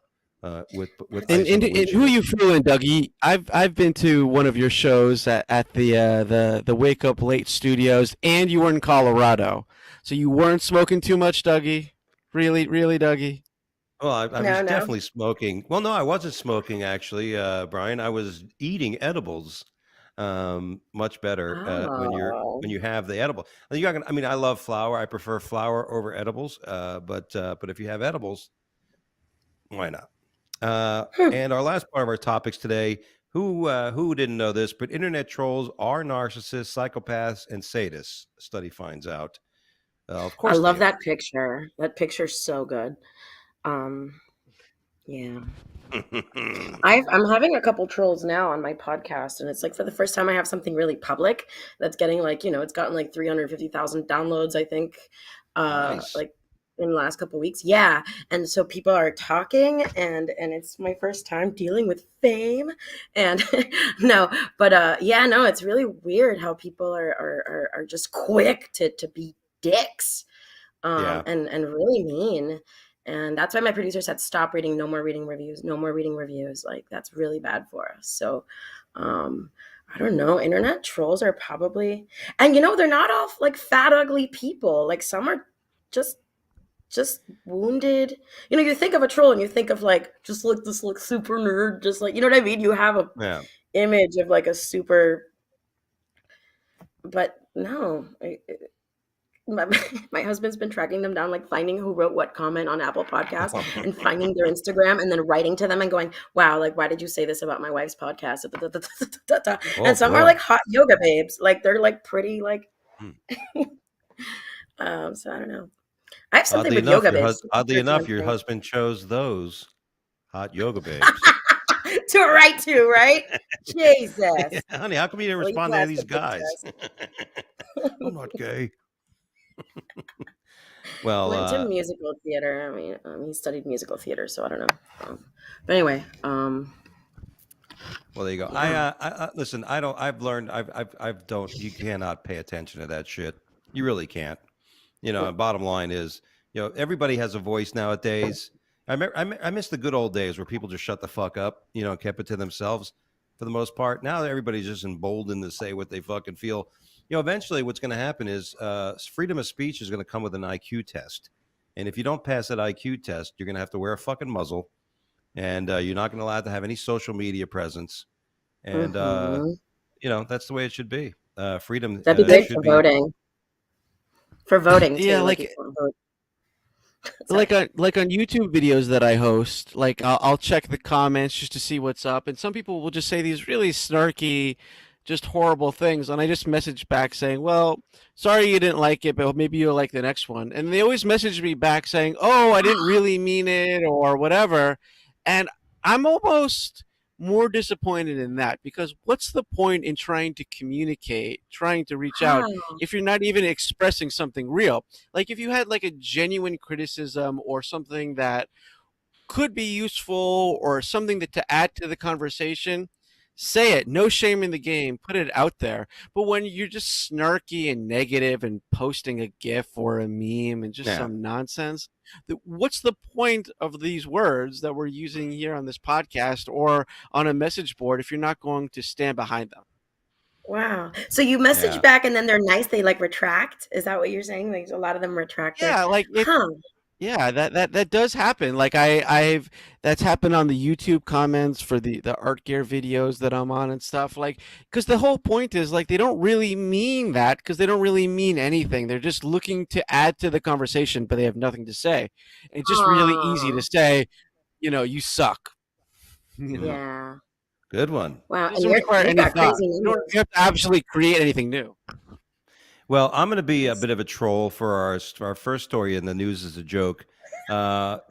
with And, ice on and, the and who are windshield. you fooling, Dougie? I've been to one of your shows at the Wake Up Late Studios, and you were in Colorado, so you weren't smoking too much, Dougie. Really, Dougie. Well, I was No, no. definitely smoking. Well, no, I wasn't smoking actually, Brian. I was eating edibles. Much better when Oh. you have the edible. I mean, I love flour. I prefer flour over edibles. But if you have edibles, why not? Hmm. And our last part of our topics today. Who didn't know this? But internet trolls are narcissists, psychopaths, and sadists. Study finds out. Of I course love they that picture. That picture's so good. Um, yeah. are. I'm having a couple trolls now on my podcast, and it's like for the first time I have something really public that's getting like, it's gotten like 350,000 downloads, I think, Nice. like in the last couple weeks. Yeah. And so people are talking, and it's my first time dealing with fame. And no, but yeah, no, it's really weird how people are just quick to be dicks, Yeah. and really mean. And that's why my producer said, stop reading, no more reading reviews, no more reading reviews. Like, that's really bad for us. So, um, I don't know. Internet trolls are probably, and they're not all like fat, ugly people. Like, some are just wounded. You think of a troll and you think of like, just like this, like super nerd, just like, you know what I mean? You have a Yeah. image of like a super, but no, my, my husband's been tracking them down, like finding who wrote what comment on Apple Podcasts and finding their Instagram and then writing to them and going, wow, like, why did you say this about my wife's podcast? Oh And some are boy. like hot yoga babes. Like, they're like pretty, like, Hmm. so I don't know. I have something with yoga babes. Oddly enough, your husband chose those hot yoga babes. To write to, right? Yeah, Jesus. honey, how come you didn't Well, you respond to any of passed the these big guys? test. I'm not gay. Well, Went to musical theater. I mean, he studied musical theater, so I don't know. But anyway, well, there you go. yeah. Listen. I don't. I've learned. I've don't. You cannot pay attention to that shit. You really can't. Bottom line is, everybody has a voice nowadays. I miss the good old days where people just shut the fuck up, and kept it to themselves for the most part. Now everybody's just emboldened to say what they fucking feel. Eventually what's going to happen is freedom of speech is going to come with an IQ test. And if you don't pass that IQ test, you're going to have to wear a fucking muzzle, and you're not going to allow to have any social media presence. And, Hmm. that's the way it should be. Freedom That'd be great should for be. voting. For voting Yeah, too, like you can't vote. like Sorry. on YouTube videos that I host, like I'll check the comments just to see what's up, and some people will just say these really snarky, just horrible things, and I just message back saying, "Well, sorry you didn't like it, but maybe you'll like the next one." And they always message me back saying, "Oh, I didn't really mean it," or whatever, and I'm almost more disappointed in that, because what's the point in trying to communicate, trying to reach out, Wow. if you're not even expressing something real? Like, if you had like a genuine criticism or something that could be useful or something to add to the conversation, say it. No shame in the game. Put it out there. But when you're just snarky and negative and posting a GIF or a meme and just Yeah. some nonsense, what's the point of these words that we're using here on this podcast or on a message board if you're not going to stand behind them? Wow. So you message Yeah. back and then they're nice, they like retract? Is that what you're saying? Like, a lot of them retract their, Yeah, like if huh. Yeah, that does happen. Like I've that's happened on the YouTube comments for the art gear videos that I'm on and stuff. Like, because the whole point is, like, they don't really mean that, because they don't really mean anything. They're just looking to add to the conversation, but they have nothing to say. And it's just really easy to Aw. say, you suck. Mm, Yeah. good one. Wow. It And doesn't require you've any got thought. crazy You numbers. have to actually create anything new. Well, I'm going to be a Yes. bit of a troll for our first story in the news as a joke. You'll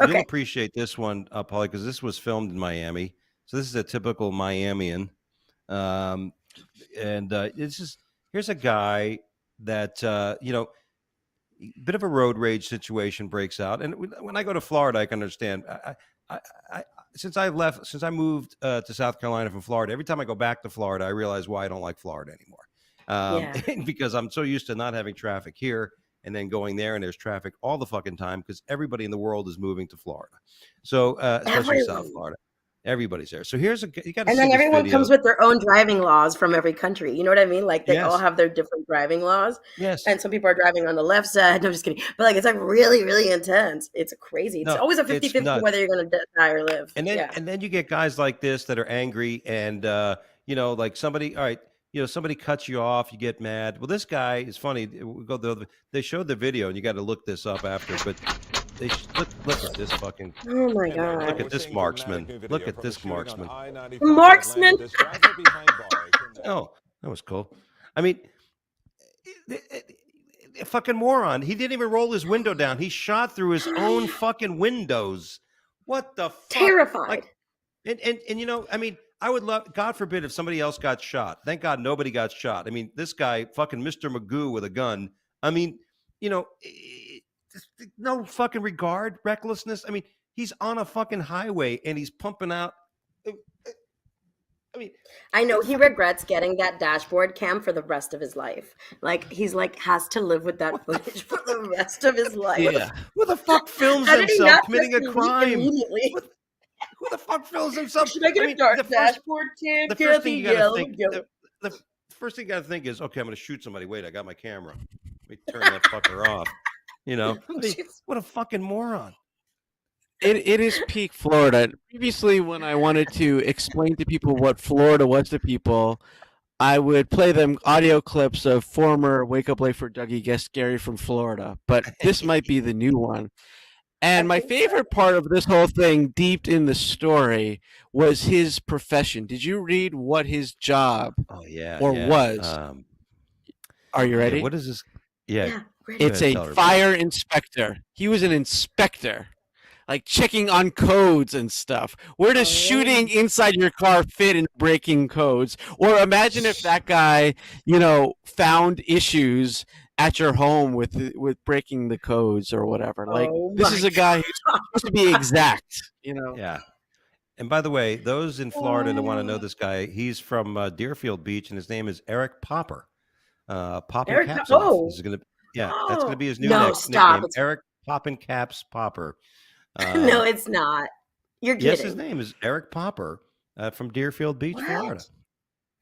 Okay. appreciate this one, Polly, because this was filmed in Miami. So this is a typical Miamian. Um, and it's just here's a guy that bit of a road rage situation breaks out. And when I go to Florida, I can understand. I since I moved to South Carolina from Florida, every time I go back to Florida, I realize why I don't like Florida anymore. Yeah. Because I'm so used to not having traffic here and then going there and there's traffic all the fucking time because everybody in the world is moving to Florida. So especially South Everyone. Florida. Everybody's there. So here's you got to And see then this everyone video. comes with their own driving laws from every country. You know what I mean? Like they all Yes. have their different driving laws. Yes. And some people are driving on the left side. No, I'm just kidding. But like it's like really, really intense. It's crazy. It's No, always a it's 50-50 whether nuts. you're gonna die or live. And then Yeah. and then you get guys like this that are angry and like somebody, all right, somebody cuts you off, you get mad. Well, this guy is funny. They showed the video, and you got to look this up after, but look at this fucking Oh my look god. at this marksman. Look at this marksman. Marksman. Oh, that was cool. I mean, a fucking moron. He didn't even roll his window down. He shot through his own fucking windows. What the fuck? Terrified. Like, and I mean, I would love, God forbid, if somebody else got shot. Thank God nobody got shot. I mean, this guy, fucking Mr. Magoo with a gun. I mean, no fucking regard, recklessness. I mean, he's on a fucking highway and he's pumping out. I mean, I know he regrets getting that dashboard cam for the rest of his life. Like he's like has to live with that footage for the rest of his life. Yeah. Who the fuck films How did he himself not committing just a leave crime? immediately? Who the fuck films himself? Should I get a dark dashboard cam? The first thing you got to Yellow, think. yellow. The first thing you got to think is, okay, I'm going to shoot somebody. Wait, I got my camera. Let me turn that fucker off. I mean, what a fucking moron. It is peak Florida. Previously, when I wanted to explain to people what Florida was to people, I would play them audio clips of former Wake Up Late for Dougie guest Gary from Florida. But this might be the new one. And my favorite part of this whole thing, deep in the story, was his profession. Did you read what his job was? Are you ready? What is this? Yeah. It's a fire inspector. He was an inspector, like checking on codes and stuff. Where does shooting inside your car fit in breaking codes? Or imagine if that guy, found issues at your home with breaking the codes or whatever. Like this is a guy who's supposed to be exact, Yeah. And by the way, those in Florida that want to know this guy, he's from Deerfield Beach, and his name is Eric Popper. Poppin' Caps off. This is gonna, that's gonna be his new nickname. Eric Poppin' Caps Popper. No, it's not. You're kidding. Yes, his name is Eric Popper from Deerfield Beach, Florida.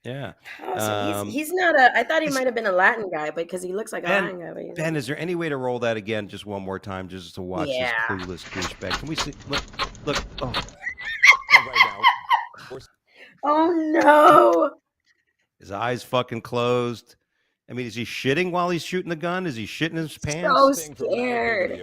Yeah. Oh, so he's not I thought he might have been a Latin guy, but because he looks like a Latin guy. But Ben, is there any way to roll that again just one more time, just to watch this clueless douchebag? Can we see? Look. Oh. Oh no. His eyes fucking closed. I mean, is he shitting while he's shooting the gun? Is he shitting his pants? So scared.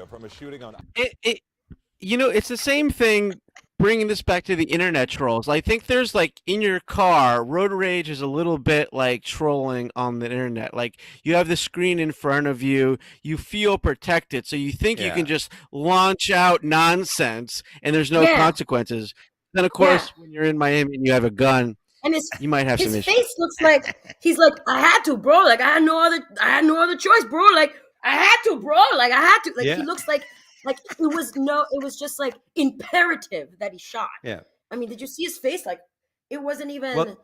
It's the same thing. Bringing this back to the internet trolls, I think there's like in your car, road rage is a little bit like trolling on the internet. Like you have the screen in front of you, you feel protected, so you think you can just launch out nonsense and there's no consequences. Then of course, when you're in Miami and you have a gun, and you might have some issues. His face looks like he's like, I had to, bro. Like I had no other choice, bro. Like I had to, bro. Like I had to. Like he looks like it was just like imperative that he shot. Yeah. I mean, did you see his face? Like it wasn't even. Well,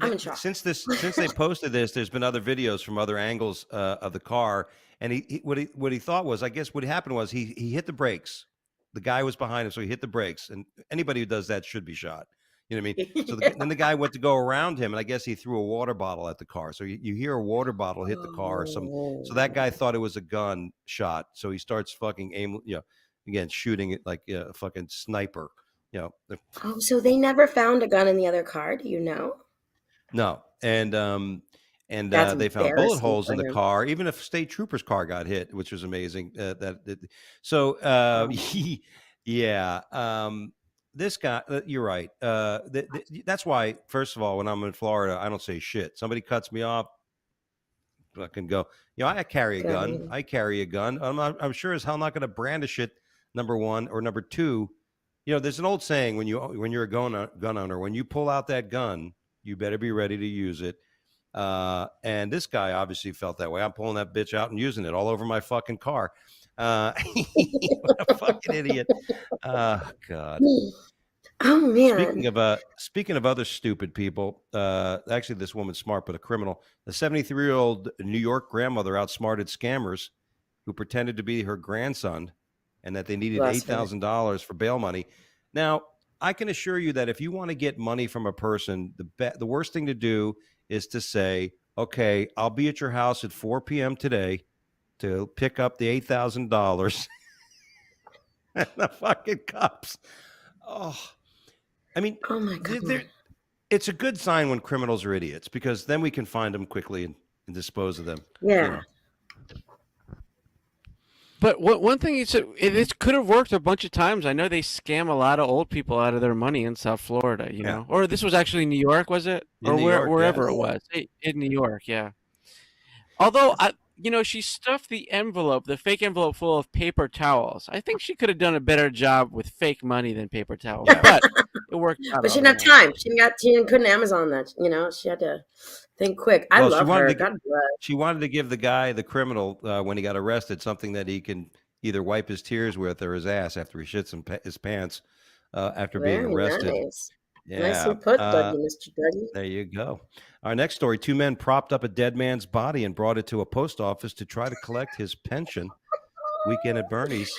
I'm in shock. Since they posted this, there's been other videos from other angles of the car, and what he thought was, I guess what happened was he hit the brakes. The guy was behind him, so he hit the brakes, and anybody who does that should be shot. You know what I mean? So then the guy went to go around him, and I guess he threw a water bottle at the car. So you hear a water bottle hit the car or some. So that guy thought it was a gun shot. So he starts fucking again shooting it like a fucking sniper. Oh, so they never found a gun in the other car. Do you know? No, and they found bullet holes in the car. Even if state trooper's car got hit, which was amazing. This guy, you're right. That's why, first of all, when I'm in Florida, I don't say shit. Somebody cuts me off, I can go. I carry a gun. I'm sure as hell not going to brandish it. Number one, or number two, there's an old saying when you're a gun owner, when you pull out that gun, you better be ready to use it. And this guy obviously felt that way. I'm pulling that bitch out and using it all over my fucking car. What a fucking idiot. Oh God. Oh man. Speaking of other stupid people, actually this woman's smart but a criminal. The 73-year-old New York grandmother outsmarted scammers who pretended to be her grandson and that they needed $8,000 for bail money. Now, I can assure you that if you want to get money from a person, the worst thing to do is to say, "Okay, I'll be at your house at 4 p.m. today to pick up the $8,000." And the fucking cops. Oh, I mean, Oh my God. it's a good sign when criminals are idiots because then we can find them quickly and dispose of them. Yeah. But one thing is, it could have worked a bunch of times. I know they scam a lot of old people out of their money in South Florida, you know. Or this was actually New York, was it? In New York, wherever it was. In New York, yeah. Although, she stuffed the fake envelope full of paper towels. I think she could have done a better job with fake money than paper towels. But it worked out. But she didn't have time. She couldn't Amazon that. She had to think quick. I love her. God bless. She wanted to give the guy, the criminal, when he got arrested, something that he can either wipe his tears with or his ass after he shits his pants after being arrested. Nice. Yeah. Nicely put, Dougie, Mr. Dougie. There you go. Our next story: 2 men propped up a dead man's body and brought it to a post office to try to collect his pension. Weekend at Bernie's.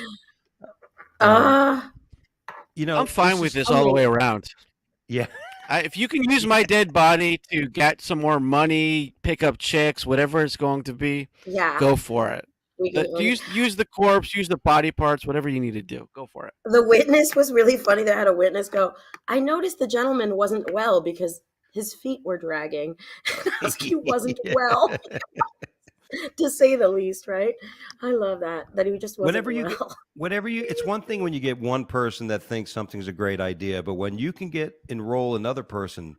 I'm fine with this all the way around. Yeah. If you can use my dead body to get some more money, pick up chicks, whatever it's going to be, go for it. Use the corpse, use the body parts, whatever you need to do. Go for it. The witness was really funny. They had a witness go, I noticed the gentleman wasn't well because his feet were dragging. He wasn't well, to say the least, right? I love that he just wasn't well. It's one thing when you get one person that thinks something's a great idea, but when you can enroll another person,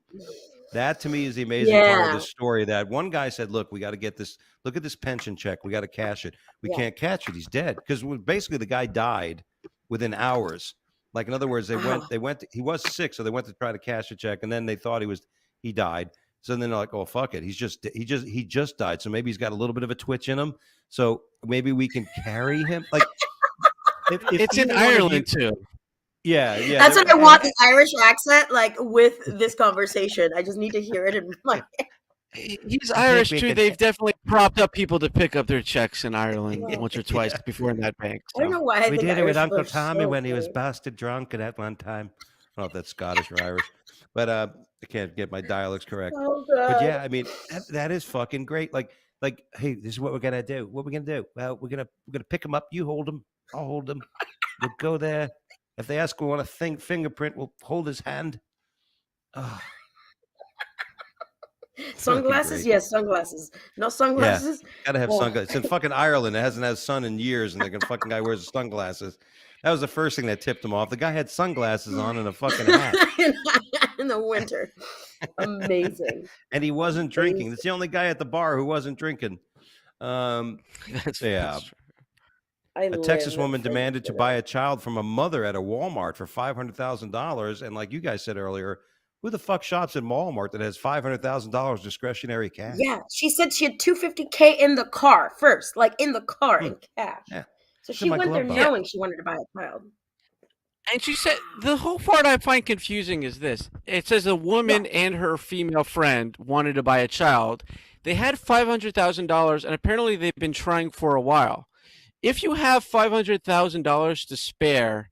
that to me is the amazing part of the story. That one guy said, "Look, we got to get this. Look at this pension check. We got to cash it. We can't cash it. He's dead." Because basically the guy died within hours. Like in other words, they went. He was sick, so they went to try to cash a check, and then they thought he died. So then they're like, "Oh fuck it, he just died. So maybe he's got a little bit of a twitch in him. So maybe we can carry him." Like if it's in Ireland too. Yeah. That's what I want, the Irish accent, like with this conversation. I just need to hear it in my head. He's Irish too. They've definitely propped up people to pick up their checks in Ireland once or twice before in that bank. So. I don't know why. We did it with Uncle Tommy when he was busted drunk at that one time. I don't know if that's Scottish or Irish, but I can't get my dialects correct. Oh, but yeah, I mean that is fucking great. Like, hey, this is what we're gonna do. What we're gonna do? Well, we're gonna pick him up. You hold him. I'll hold him. We'll go there. If they ask, we want a fingerprint, we'll hold his hand. Oh. Sunglasses? Yes, sunglasses. No sunglasses? Yeah, gotta have sunglasses. It's in fucking Ireland. It hasn't had sun in years, and the fucking guy wears sunglasses. That was the first thing that tipped him off. The guy had sunglasses on and a fucking hat. In the winter. Amazing. And he wasn't drinking. That's the only guy at the bar who wasn't drinking. That's A Texas woman demanded to buy a child from a mother at a Walmart for $500,000. And like you guys said earlier, who the fuck shops at Walmart that has $500,000 discretionary cash? Yeah, she said she had $250K in the car first, like in the car in cash. Yeah. So she went there knowing she wanted to buy a child. And she said, the whole part I find confusing is this. It says a woman and her female friend wanted to buy a child. They had $500,000, and apparently they've been trying for a while. If you have $500,000 to spare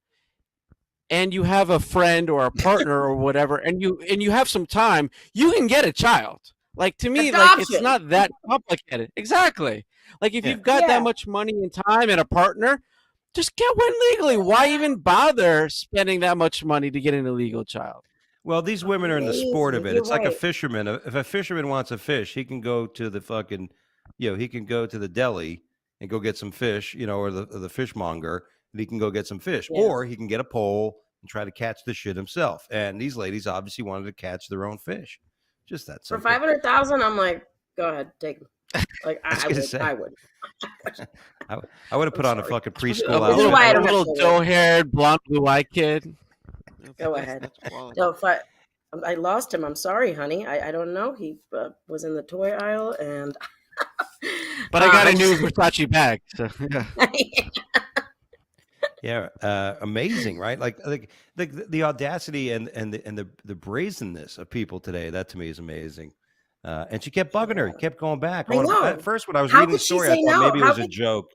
and you have a friend or a partner or whatever, and you have some time, you can get a child. Like, to me, like, it's not that complicated. Exactly. Like, if you've got that much money and time and a partner, just get one legally. Why even bother spending that much money to get an illegal child? Well, these women are in the sport of it. It's like a fisherman. If a fisherman wants a fish, he can go to the fucking, he can go to the deli and go get some fish, or the fishmonger, and he can go get some fish. Yeah. Or he can get a pole and try to catch the shit himself. And these ladies obviously wanted to catch their own fish. Just that simple. For $500,000, I'm like, go ahead, take them. Like, I would. I would have put on a fucking preschool outfit. A little dough-haired, blonde, blue-eyed kid. Go ahead. No, if I lost him, I'm sorry, honey. I don't know. He was in the toy aisle, and... But I got a new Versace bag. So, yeah. Amazing, right? Like the audacity and the brazenness of people today. That to me is amazing. And she kept bugging her, kept going back. At first, when I was reading the story, I thought maybe it was a joke.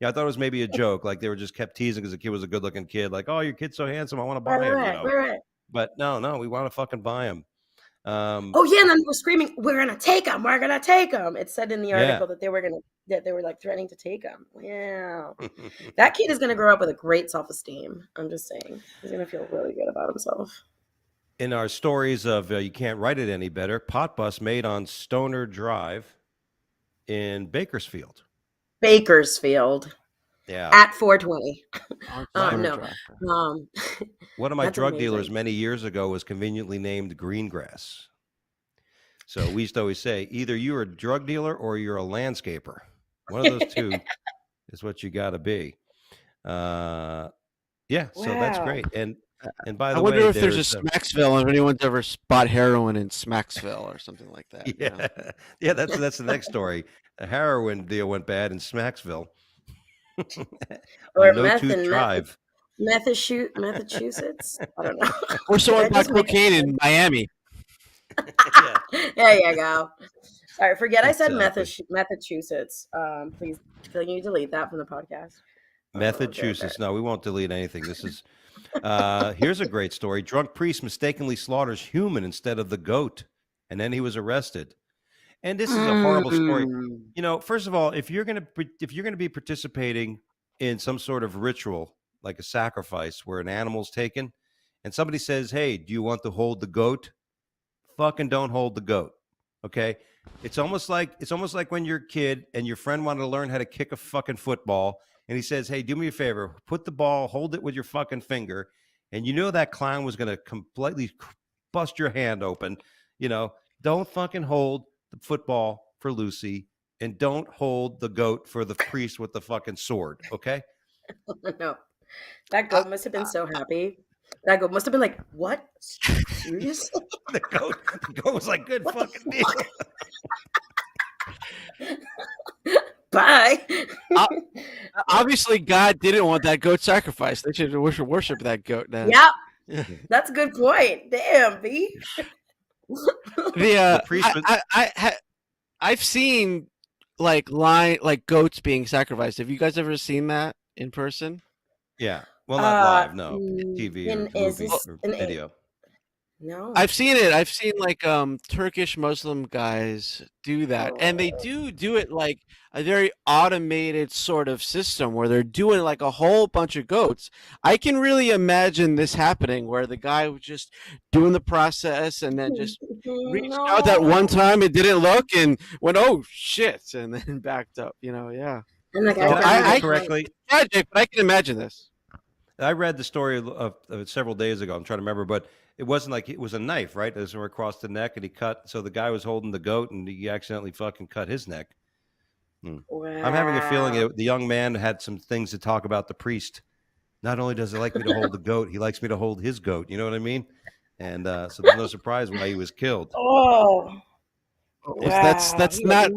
Yeah, I thought it was maybe a joke. Like they were just kept teasing because the kid was a good-looking kid. Like, oh, your kid's so handsome, I want to buy him. Right. But no, we want to fucking buy him. Oh yeah, and then they were screaming, "We're gonna take him! We're gonna take him!" It said in the article that they were like threatening to take him. Wow, that kid is gonna grow up with a great self-esteem. I'm just saying, he's gonna feel really good about himself. In our stories of You Can't Write It Any Better, pot bus made on Stoner Drive in Bakersfield. Yeah. At 420. No. One of my That's drug amazing. dealers many years ago was conveniently named Greengrass. So we used to always say, either you're a drug dealer or you're a landscaper. One of those two is what you got to be. So that's great. And by the way, I wonder if there's a Smacksville, if anyone's ever bought heroin in Smacksville or something like that. Yeah, yeah, that's the next story. A heroin deal went bad in Smacksville. Or No meth Tooth in Drive. Massachusetts. I don't know. Or someone bought cocaine in Miami. There you go. Sorry, forget I said Exactly. Massachusetts. Please, can you delete that from the podcast? Massachusetts. No, we won't delete anything. This is here's a great story. Drunk priest mistakenly slaughters human instead of the goat, and then he was arrested. And this is a horrible story. You know, first of all, if you're gonna be participating in some sort of ritual like a sacrifice where an animal's taken, and somebody says, "Hey, do you want to hold the goat?" Fucking don't hold the goat. Okay? It's almost like when you're a kid and your friend wanted to learn how to kick a fucking football, and he says, "Hey, do me a favor, put the ball, hold it with your fucking finger," and you know that clown was going to completely bust your hand open. You know, don't fucking hold the football for Lucy, and don't hold the goat for the priest with the fucking sword. Okay? No, that goat must have been so happy. That goat must have been like, "What? Seriously?" The goat was like, "Good fucking deal." Bye. Obviously, God didn't want that goat sacrificed. They should worship that goat now. Yeah, that's a good point. Damn, B. The priest was- I've seen like goats being sacrificed. Have you guys ever seen that in person? Yeah. Well, not live, no. TV or is movie this or an video. No. I've seen it. I've seen like Turkish Muslim guys do that, and they do it like a very automated sort of system where they're doing like a whole bunch of goats. I can really imagine this happening where the guy was just doing the process and then just reached out that one time and didn't look and went, "Oh shit," and then backed up. You know, yeah. And the Did guy I read it correctly? Tragic, but I can imagine this. I read the story of it several days ago. I'm trying to remember, but it wasn't like it was a knife, right? It was across the neck, and he cut. So the guy was holding the goat, and he accidentally fucking cut his neck. Wow. I'm having a feeling the young man had some things to talk about the priest. Not only does he like me to hold the goat, he likes me to hold his goat. You know what I mean? And so there's no surprise why he was killed. Oh. Wow. That's not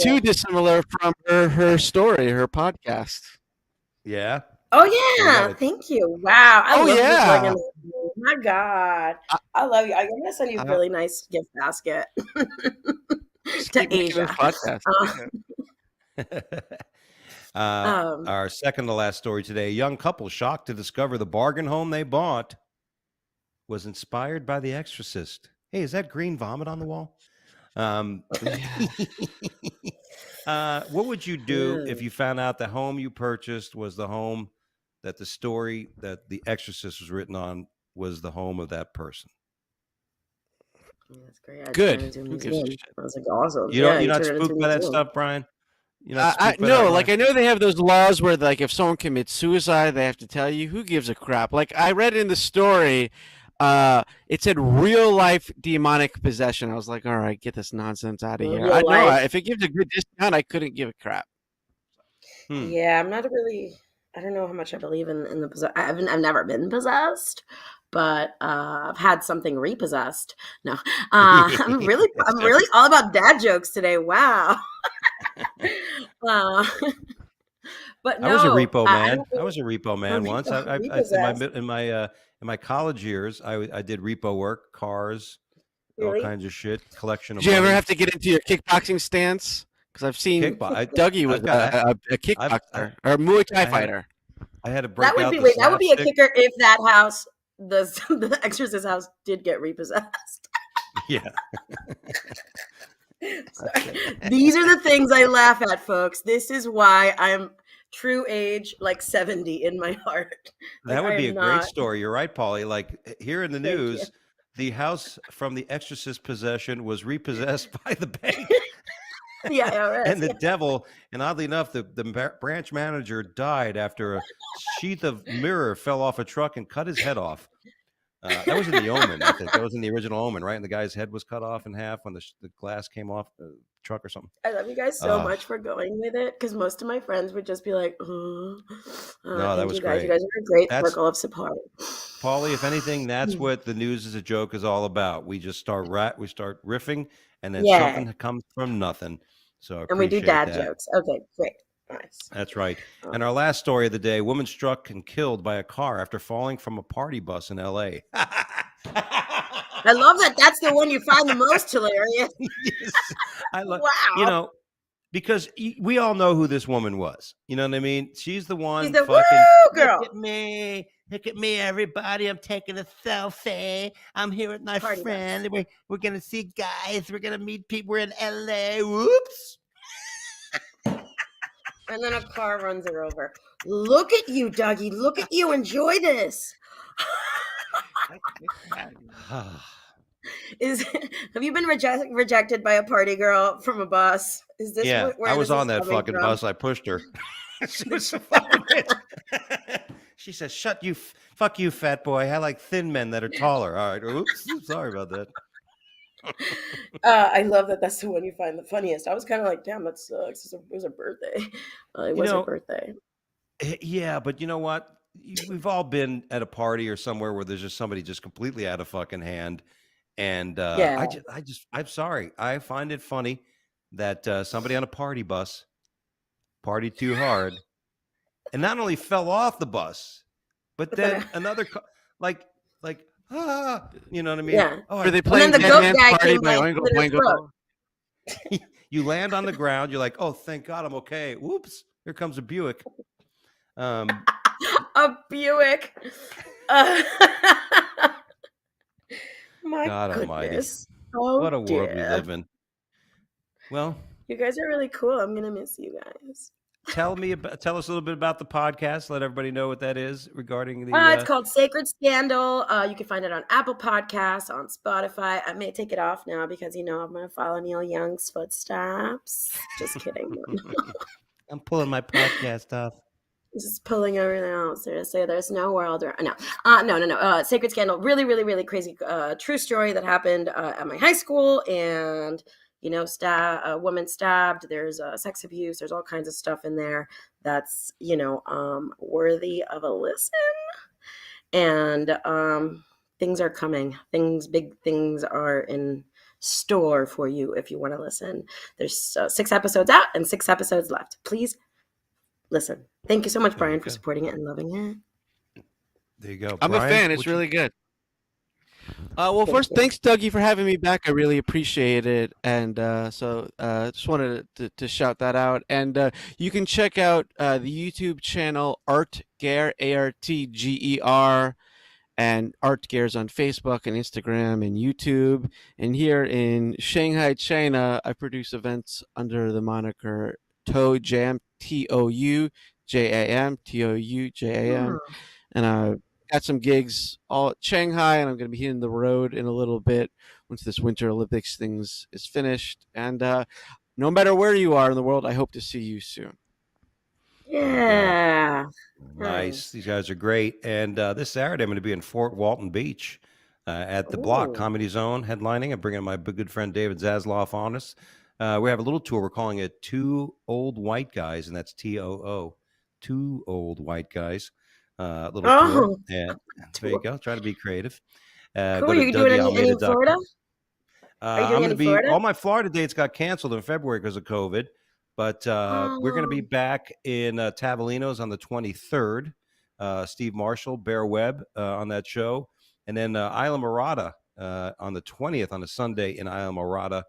too dissimilar from her story, her podcast. Yeah. Oh yeah, thank you. Wow. I love you. Oh my God. I love you. I'm gonna send you a really nice gift basket to Asia. Our second to last story today: a young couple shocked to discover the bargain home they bought was inspired by The Exorcist. Hey, is that green vomit on the wall? What would you do if you found out the home you purchased was the home that the story that The Exorcist was written on was the home of that person? That's great. Good. That's like awesome. You're not spooked by that stuff, Brian? You're not spooked by that, no, like I know they have those laws where like if someone commits suicide, they have to tell you. Who gives a crap? Like I read in the story, it said real life demonic possession. I was like, all right, get this nonsense out of here. If it gives a good discount, I couldn't give a crap. Yeah, I'm not really. I don't know how much I believe in the I've never been possessed, but I've had something repossessed. No, I'm really all about dad jokes today. Wow. But no, I was a repo man. I was a repo man once. In my college years, I did repo work, cars, all kinds of shit, collection of. Did you ever have to get into your kickboxing stance? Because I've seen Kickbox. Dougie was a kickboxer or a Muay Thai fighter. I had to That break would out be the wait. That would be a slapstick. kicker if that house, the Exorcist house, did get repossessed. Yeah. Sorry. These are the things I laugh at, folks. This is why I'm true age like 70 in my heart. Like, That would I be am a great not. story. You're right, Paulie. Like here in the Thank you. news, the house from the Exorcist possession was repossessed by the bank. The IRS. And the Yeah. devil, and oddly enough, the branch manager died after a sheath of mirror fell off a truck and cut his head off. That was in the Omen, I think. That was in the original Omen, right? And the guy's head was cut off in half when the glass came off the truck or something. I love you guys so much for going with it, because most of my friends would just be like, No, thank that was you guys. great. You guys are a great That's circle of support. Paulie. If anything, that's what the news is a joke is all about. We just start riffing, and then Yeah. something comes from nothing. So I And we do appreciate dad that. jokes. Okay, great. Nice. That's right. And our last story of the day: woman struck and killed by a car after falling from a party bus in L.A. I love that. That's the one you find the most hilarious. Yes, I love. Wow. You know, because we all know who this woman was. You know what I mean? She's the one. She's the fucking, woo girl. Look at me, everybody! I'm taking a selfie. I'm here with my Party friend. We're gonna see guys. We're gonna meet people. We're in L.A. Whoops! And then a car runs her over. Look at you, Dougie. Look at you. Enjoy this. Have you been rejected by a party girl from a bus? Is this Yeah, where I was this is on that coming fucking from? bus. I pushed her. She was a fucking bitch. She says, "Shut you, fuck you, fat boy. I like thin men that are taller." All right. Oops. Sorry about that. I love that. That's the one you find the funniest. I was kind of like, damn, that sucks. It was her birthday. It was her birthday. Yeah, but you know what? We've all been at a party or somewhere where there's just somebody just completely out of fucking hand. And Yeah. I'm sorry. I find it funny that somebody on a party bus partied too hard and not only fell off the bus, but then another like you know what I mean? Yeah. Oh, Were they playing the Dead goat Man's guy Party came, by like, Oingo with her Boingo? throat. you land on the ground. You're like, oh, thank God I'm okay. Whoops. Here comes a Buick. A Buick. My God goodness. almighty. Oh, What a world we dear. live in. Well, You guys are really cool. I'm gonna miss you guys. tell us a little bit about the podcast. Let everybody know what that is regarding the. It's called Sacred Scandal. You can find it on Apple Podcasts, on Spotify. I may take it off now because I'm gonna follow Neil Young's footsteps. Just kidding. I'm pulling my podcast off. Just pulling everything out. Seriously, there's no world. No. Sacred Scandal. Really, really, really crazy. True story that happened at my high school, and a woman stabbed. There's sex abuse. There's all kinds of stuff in there that's worthy of a listen. And things are coming. Big things are in store for you if you want to listen. There's 6 episodes out and 6 episodes left. Please listen. Thank you so much, Brian, for supporting it and loving it. There you go. I'm a fan. It's really good. First, thanks, Dougie, for having me back. I really appreciate it. And just wanted to shout that out. And you can check out the YouTube channel Artger, ARTGER, and Artger's on Facebook and Instagram and YouTube. And here in Shanghai, China, I produce events under the moniker Toe Jam, TOUJAM, TOUJAM. And I've got some gigs all at Shanghai, and I'm going to be hitting the road in a little bit once this Winter Olympics things is finished. And no matter where you are in the world, I hope to see you soon. Yeah. Nice. These guys are great. And this Saturday, I'm going to be in Fort Walton Beach at the Block Comedy Zone headlining. I'm bringing my good friend David Zasloff on us. We have a little tour. We're calling it Two Old White Guys, and that's TOO. Two Old White Guys. Little tour. And there you go. Try to be creative. Cool. Are you doing any in Florida? Are you doing any Florida? All my Florida dates got canceled in February because of COVID. But we're going to be back in Tavolino's on the 23rd. Steve Marshall, Bear Webb on that show. And then Isla Morada on the 20th on a Sunday in Isla Morada.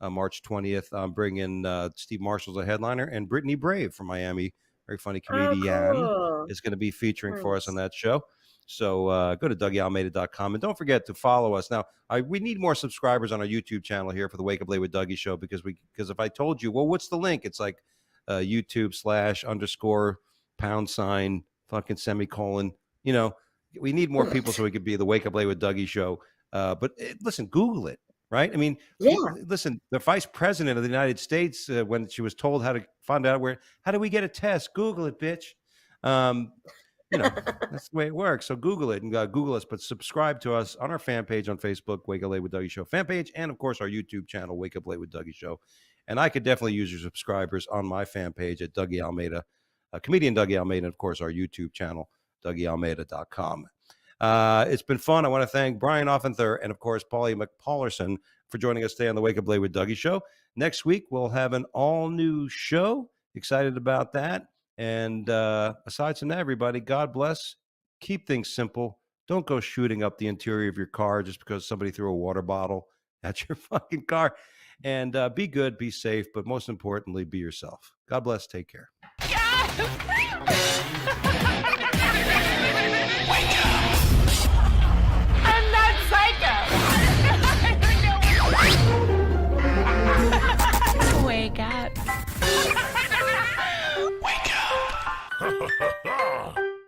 March 20th. I'm bringing Steve Marshall's a headliner, and Brittany Brave from Miami, very funny comedian, cool. is going to be featuring for us on Nice. that show. So go to DougieAlmeida.com, and don't forget to follow us. Now, we need more subscribers on our YouTube channel here for the Wake Up Late with Dougie show, because if I told you, well, what's the link? It's like YouTube/_# fucking semicolon. You know, we need more people so we could be the Wake Up Late with Dougie show. But listen, Google it. Right? I mean, Yeah. listen, the vice president of the United States, when she was told how to find out how do we get a test? Google it, bitch. You know, that's the way it works. So Google it and Google us, but subscribe to us on our fan page on Facebook, Wake Up Late with Dougie Show fan page, and of course our YouTube channel, Wake Up Late with Dougie Show. And I could definitely use your subscribers on my fan page at Dougie Almeida, comedian Dougie Almeida, and of course our YouTube channel, DougieAlmeida.com. It's been fun. I want to thank Brian Offenther and, of course, Paulie McPollerson for joining us today on the Wake Up Late with Dougie show. Next week, we'll have an all-new show. Excited about that. And aside from that, everybody, God bless. Keep things simple. Don't go shooting up the interior of your car just because somebody threw a water bottle at your fucking car. And be good, be safe, but most importantly, be yourself. God bless. Take care. Wake up. Wake up.